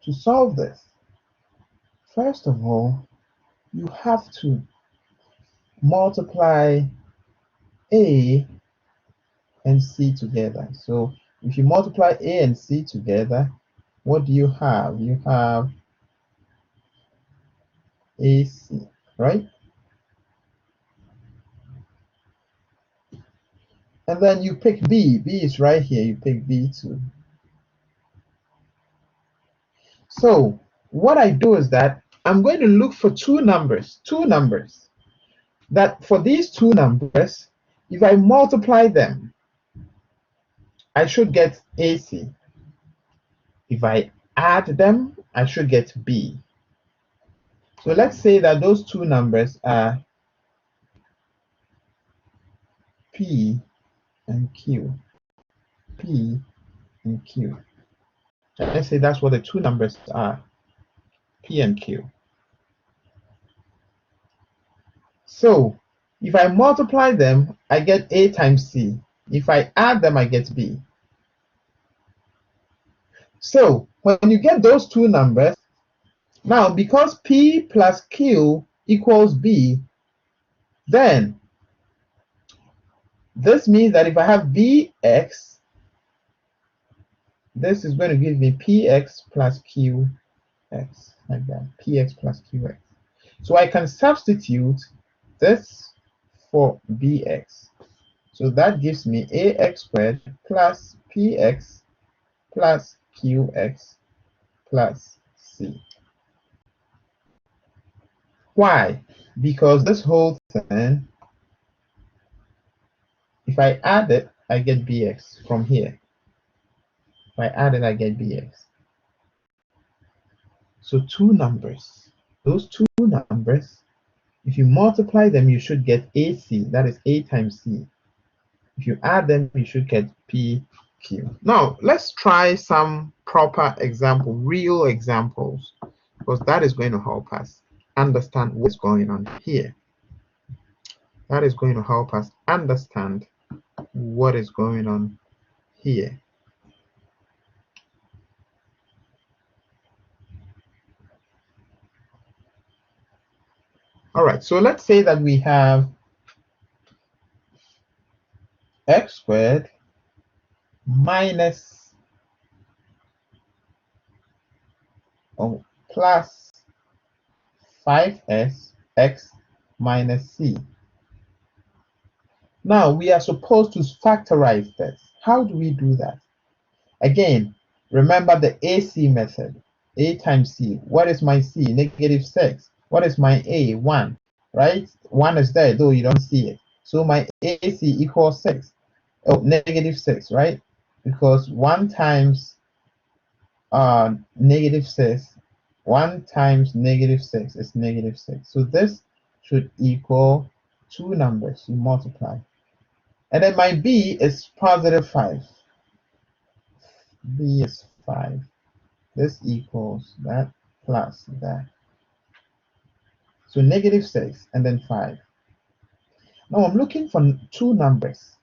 to solve this, first of all, you have to multiply a and c together. So if you multiply a and c together, what do you have? You have AC, right? And then you pick b. B is right here. You pick b too. So what I do is that I'm going to look for two numbers, that for these two numbers, if I multiply them, I should get AC. If I add them, I should get B. So let's say that those two numbers are P and Q. P and Q. Let's say that's what the two numbers are, P and Q. So if I multiply them, I get A times C. If I add them, I get B. So when you get those two numbers, now because P plus Q equals B, then this means that if I have Bx, this is going to give me Px plus Qx, like that, Px plus Qx. So I can substitute this for Bx. So that gives me Ax squared plus Px plus Qx plus C. Why? Because this whole thing, if I add it, I get Bx from here. If I add it, I get Bx. So two numbers. Those two numbers, if you multiply them, you should get AC. That is A times C. If you add them, you should get PQ. Now, let's try some proper example, real examples, because that is going to help us understand what's going on here. That is going to help us understand what is going on here. All right, so let's say that we have x squared minus plus 5s x minus c. Now we are supposed to factorize this. How do we do that? Again, remember the AC method. A times C. What is my C? Negative 6. What is my A? 1. Right? 1 is there, though you don't see it. So my AC equals 6. Oh, negative 6, right? Because 1 times negative 6, 1 times negative 6 is negative 6. So this should equal two numbers. You multiply. And then my B is positive 5. B is 5. This equals that plus that. So negative 6 and then 5. Now I'm looking for two numbers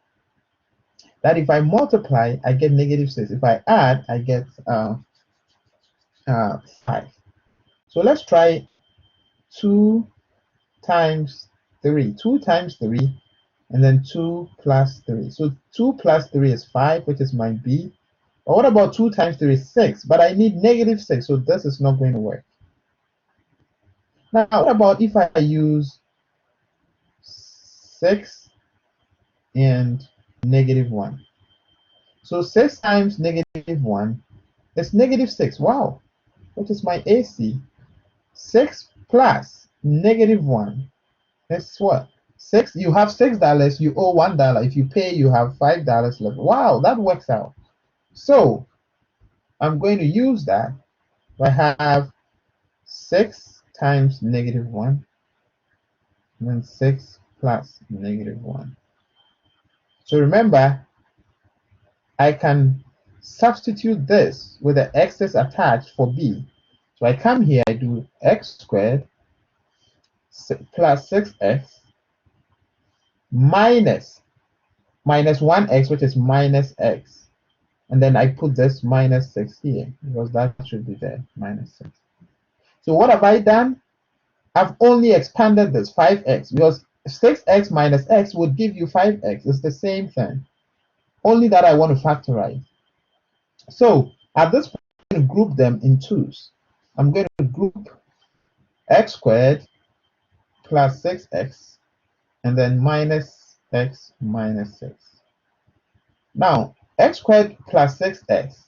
that if I multiply, I get negative 6. If I add, I get 5. So let's try 2 times 3. 2 times 3 and then 2 plus 3. So 2 plus 3 is 5, which is my B. Or what about 2 times 3 is 6? But I need negative 6, so this is not going to work. Now, what about if I use 6 and negative 1? So 6 times negative 1 is negative 6. Wow, which is my AC. 6 plus negative 1 is what? 6. You have $6, you owe $1. If you pay, you have $5 left. Wow, that works out. So I'm going to use that. I have 6 times negative 1 and then 6 plus negative 1. So remember, I can substitute this with the x's attached for b. So I come here, I do x squared plus 6x minus 1x, which is minus x. And then I put this minus 6 here, because that should be there, minus 6. So what have I done? I've only expanded this 5x, because 6x minus x would give you 5x. It's the same thing, only that I want to factorize. So at this point, I'm going to group them in twos. I'm going to group x squared plus 6x and then minus x minus 6. Now, x squared plus 6x.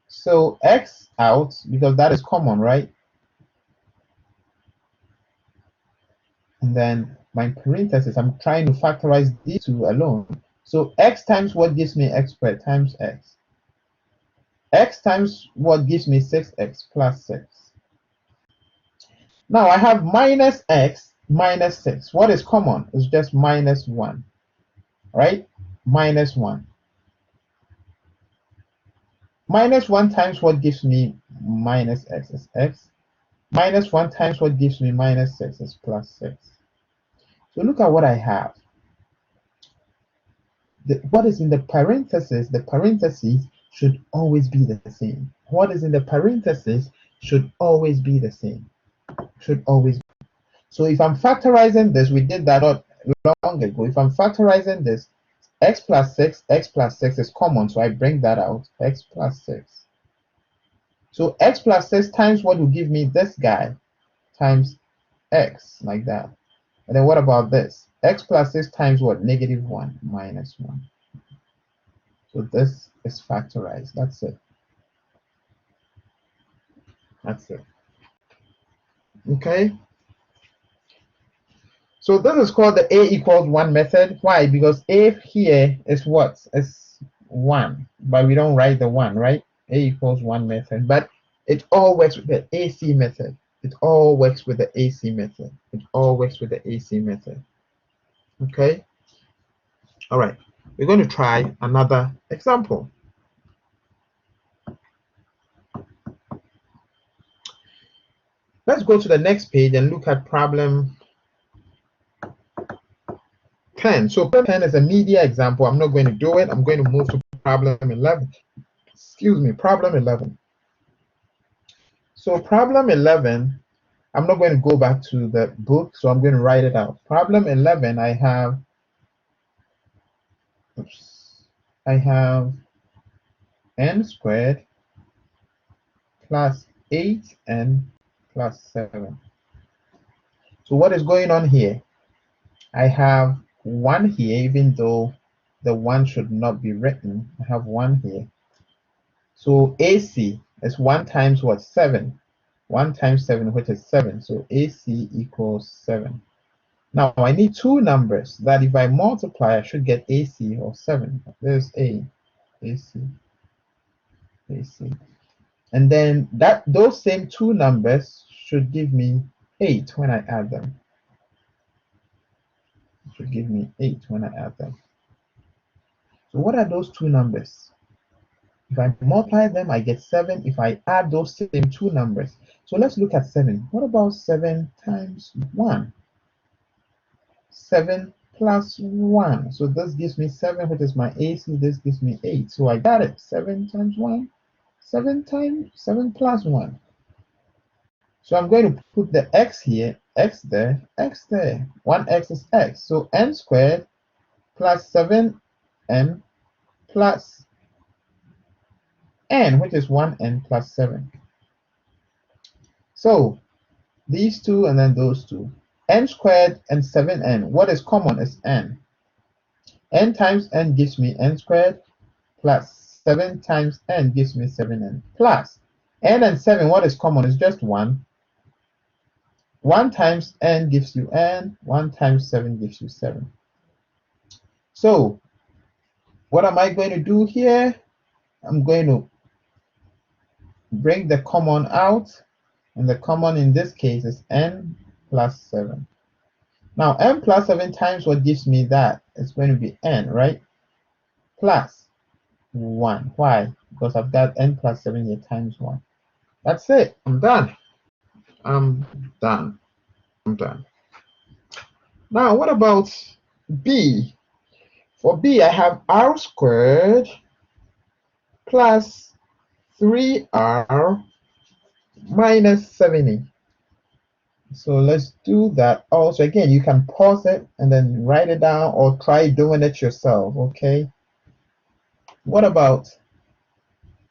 So x out, because that is common, right? and then my parenthesis, I'm trying to factorize these two alone. So x times what gives me x squared times x. X times what gives me 6x plus 6. Now I have minus x minus 6. What is common? It's just minus 1, right? Minus 1. Minus 1 times what gives me minus x is x. Minus 1 times what gives me minus 6 is plus 6. So look at what I have. What is in the parentheses should always be the same. What is in the parentheses should always be the same. Should always be. So if I'm factorizing this, we did that not long ago. If I'm factorizing this, x plus 6 is common, so I bring that out, x plus 6. So x plus 6 times what will give me this guy times x, like that. And then what about this? X plus 6 times what? Negative 1 minus 1. So this is factorized. That's it. That's it. Okay. So this is called the a equals 1 method. Why? Because a here is what? It's 1, but we don't write the 1, right? A equals 1 method, but it all works with the AC method. It all works with the AC method. It all works with the AC method. Okay. All right. We're going to try another example. Let's go to the next page and look at problem 10. So problem 10 is a media example. I'm not going to do it. I'm going to move to problem 11. Excuse me, problem 11. So problem 11, I'm not going to go back to the book, so I'm going to write it out. Problem 11, I have n squared plus 8n plus 7. So what is going on here? I have 1 here, even though the 1 should not be written. I have 1 here. So AC is 1 times what? 7. 1 times 7, which is 7. So AC equals 7. Now I need two numbers that if I multiply, I should get AC or 7. There's AC, AC. And then those same two numbers should give me 8 when I add them. It should give me 8 when I add them. So what are those two numbers? If I multiply them, I get 7. If I add those same two numbers. So let's look at 7. What about 7 times 1? 7 plus 1. So this gives me 7, which is my AC. This gives me 8. So I got it. 7 times 1. 7 times 7 plus 1. So I'm going to put the x here, x there, x there. 1x is x. So n squared plus 7n plus n, which is 1n plus 7. So these two and then those two. N squared and 7n. What is common is n. N times n gives me n squared plus 7 times n gives me 7n plus n and 7. What is common is just 1. 1 times n gives you n. 1 times 7 gives you 7. So what am I going to do here? I'm going to bring the common out, and the common in this case is n plus 7. Now n plus 7 times what gives me that? It's going to be n, right? Plus 1. Why? Because I've got n plus 7 here times 1. That's it. I'm done. I'm done. I'm done. Now what about b? For b, I have r squared plus 3r minus 70. So let's do that. Also, again, you can pause it and then write it down or try doing it yourself, okay? What about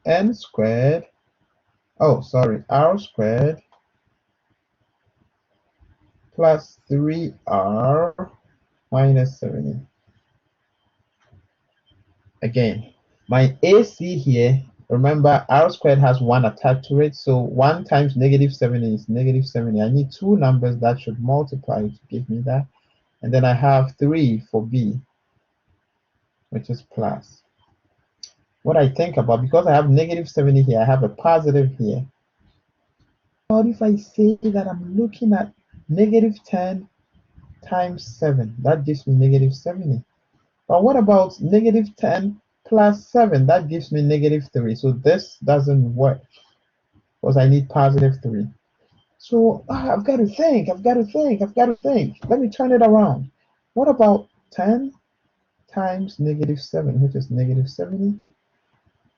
n squared? Oh, sorry, r squared plus 3r minus 70. Again, my AC here Remember, r squared has 1 attached to it, so 1 times negative 70 is negative 70. I need two numbers that should multiply to give me that. And then I have 3 for b, which is plus. What I think about, because I have negative 70 here, I have a positive here. What if I say that I'm looking at negative 10 times 7? That gives me negative 70. But what about negative 10 plus 7? That gives me negative 3. So this doesn't work because I need positive 3. So I've got to think. Let me turn it around. What about 10 times negative 7, which is negative 70?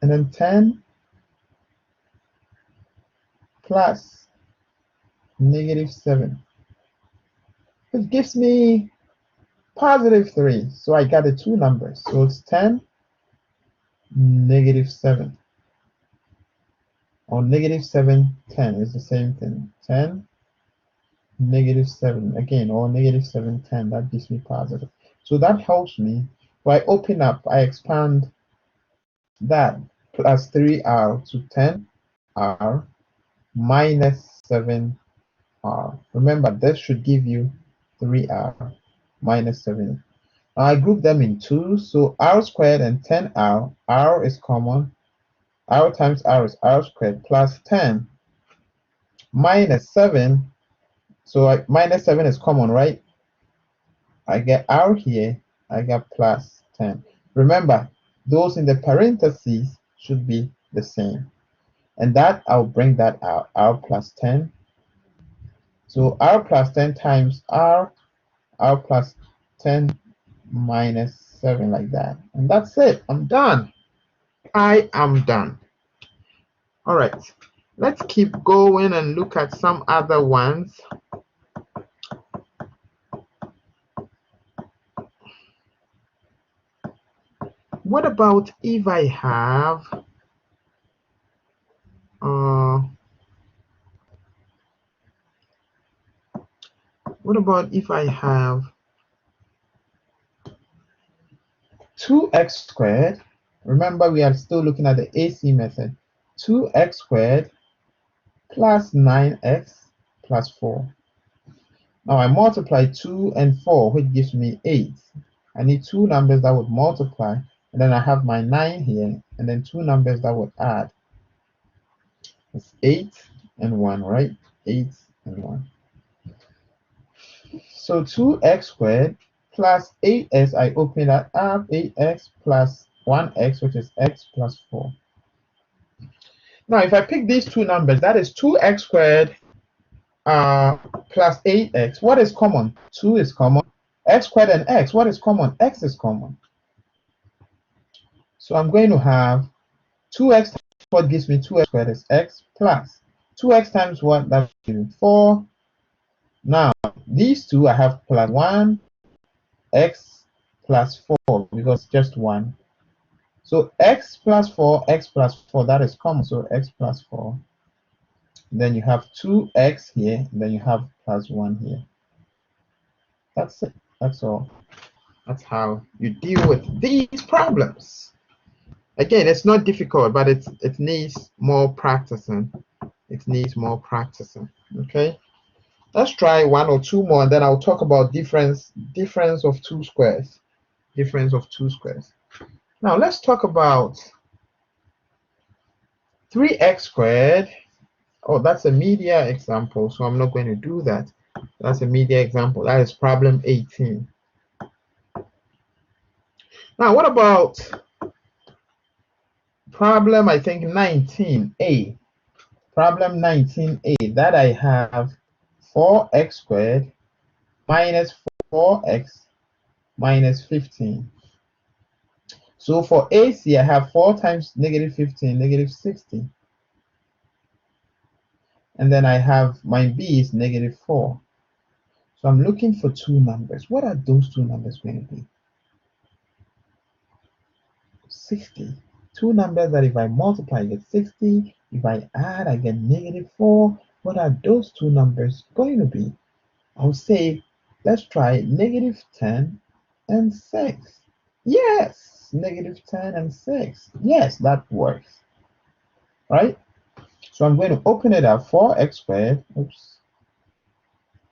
And then 10 plus negative 7, which gives me positive 3. So I got the two numbers. So it's 10, negative 7. Or negative 7, 10 is the same thing. 10, negative 7 again, or negative 7, 10. That gives me positive. So that helps me. If I open up, I expand that plus 3r to 10r minus 7r. Remember, this should give you 3r minus 7. Now I group them in two, so r squared and 10r. R is common. R times r is r squared plus 10 minus 7. So minus 7 is common, right? I get r here, I get plus 10. Remember, those in the parentheses should be the same. And that, I'll bring that out, r plus 10. So r plus 10 times r plus 10 minus 7, like that. And that's it. I'm done. I am done. All right. Let's keep going and look at some other ones. What about if I have what about if I have 2x squared? Remember, we are still looking at the AC method. 2x squared plus 9x plus 4. Now I multiply 2 and 4, which gives me 8. I need two numbers that would multiply, and then I have my 9 here, and then two numbers that would add. It's 8 and 1, right? 8 and 1. So 2x squared plus 8x, I open that up, 8x plus 1x, which is x plus 4. Now, if I pick these two numbers, that is 2x squared plus 8x. What is common? 2 is common. X squared and x, what is common? X is common. So I'm going to have 2x, what gives me 2x squared is x plus 2x times what? That gives me 4. Now, these two I have plus 1, x plus 4, because just 1. So x plus 4, that is common, so x plus 4. Then you have 2x here, then you have plus 1 here. That's it. That's all. That's how you deal with these problems. Again, it's not difficult, but it needs more practicing. It needs more practicing. Okay. Let's try one or two more, and then I'll talk about difference of two squares. Difference of two squares. Now let's talk about 3x squared. Oh, that's a media example, so I'm not going to do that. That's a media example. That is problem 18. Now, what about problem, I think, 19a? Problem 19a, that I have 4x squared minus 4x minus 15. So for AC, I have 4 times negative 15, negative 60. And then I have my B is negative 4. So I'm looking for two numbers. What are those two numbers going to be? 60. Two numbers that if I multiply, I get 60. If I add, I get negative 4. What are those two numbers going to be? I'll say, let's try negative 10 and 6. Yes, negative 10 and 6. Yes, that works. right? So I'm going to open it up. 4x squared, oops,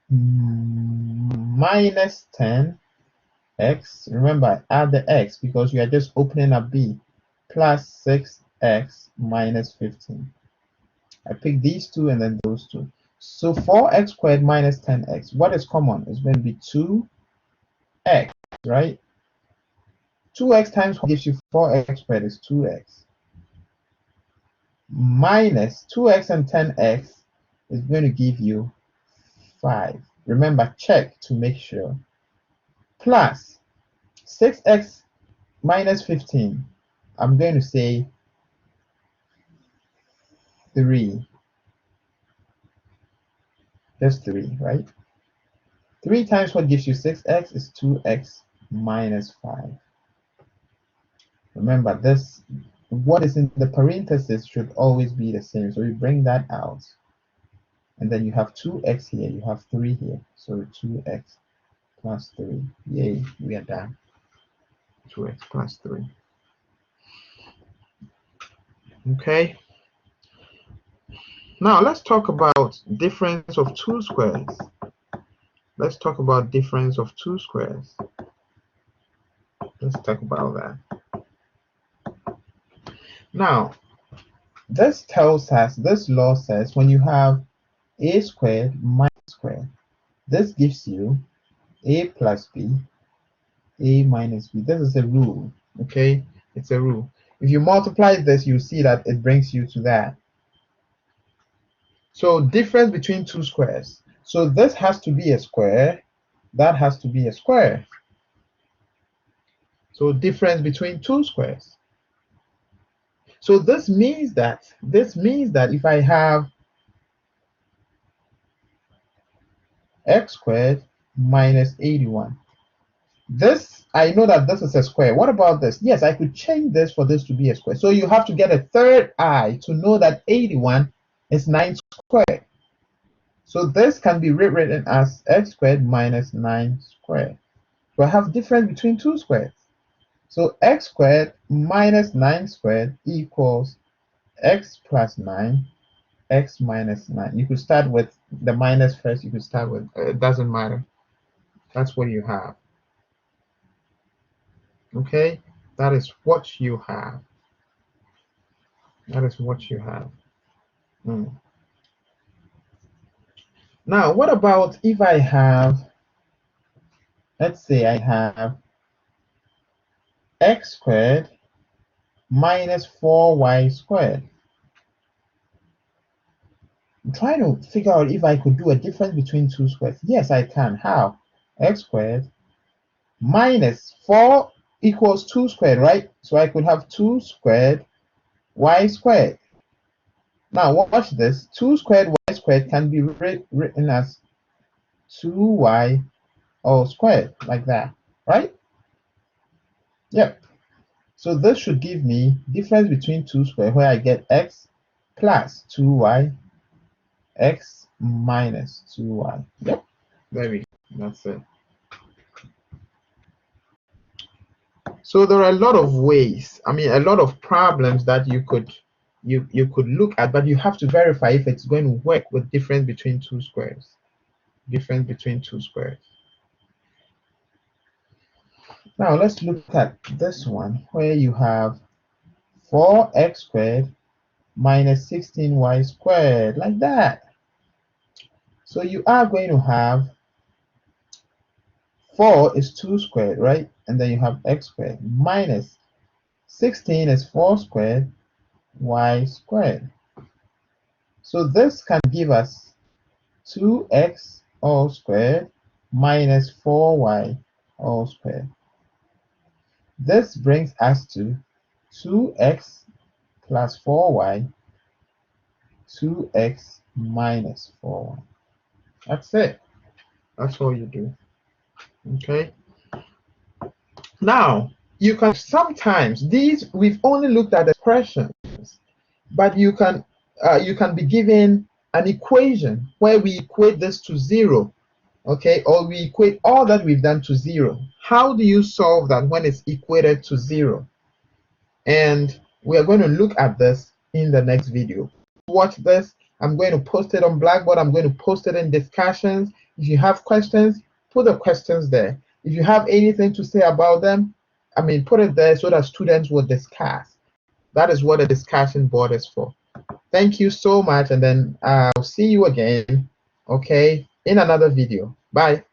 minus 10x. Remember, add the x because we are just opening up b, plus 6x minus 15. I pick these two and then those two. So 4x squared minus 10x. What is common? It's going to be 2x, right? 2x times 1 gives you 4x squared is 2x. Minus 2x and 10x is going to give you 5. Remember, check to make sure. Plus 6x minus 15. I'm going to say 3. Just 3, right? 3 times what gives you 6x is 2x minus 5. Remember, this, what is in the parenthesis should always be the same. So you bring that out. And then you have 2x here, you have 3 here. So 2x plus 3. Yay, we are done. 2x plus 3. Okay. Now let's talk about difference of two squares. Let's talk about difference of two squares. Let's talk about that. Now, this tells us, this law says when you have a squared minus squared, this gives you a plus b, a minus b. This is a rule, okay? It's a rule. If you multiply this, you see that it brings you to that. So difference between two squares. So this has to be a square, that has to be a square. So difference between two squares. So this means that if I have x squared minus 81, this, I know that this is a square. What about this? Yes, I could change this for this to be a square. So you have to get a third eye to know that 81 is 9 squared. So this can be rewritten as x squared minus 9 squared. So I have difference between two squares. So x squared minus 9 squared equals x plus 9, x minus 9. You could start with the minus first. You could start with, it doesn't matter. That's what you have. Okay, that is what you have. That is what you have. Now, what about if I have, let's say I have x squared minus 4y squared. I'm trying to figure out if I could do a difference between two squares. Yes, I can. How? X squared minus 4 equals 2 squared, right? So I could have 2 squared y squared. Now watch this. 2 squared y squared can be written as 2y all squared, like that, right? Yep. So this should give me difference between two squared, where I get x plus 2y, x minus 2y. Yep. There we go. That's it. So there are a lot of ways, I mean a lot of problems that you could look at, but you have to verify if it's going to work with difference between two squares. Difference between two squares. Now let's look at this one where you have 4x squared minus 16y squared, like that. So you are going to have 4 is 2 squared, right? And then you have x squared minus 16 is 4 squared y squared. So this can give us 2x all squared minus 4y all squared. This brings us to 2x plus 4y, 2x minus 4y. That's it. That's all you do. Okay. Now, you can sometimes, these, we've only looked at expressions, but you can be given an equation where we equate this to 0, okay, or we equate all that we've done to 0. How do you solve that when it's equated to 0? And we are going to look at this in the next video. Watch this. I'm going to post it on Blackboard. I'm going to post it in discussions. If you have questions, put the questions there. If you have anything to say about them, I mean, put it there so that students will discuss. That is what a discussion board is for. Thank you so much, and then I'll see you again, okay, in another video. Bye.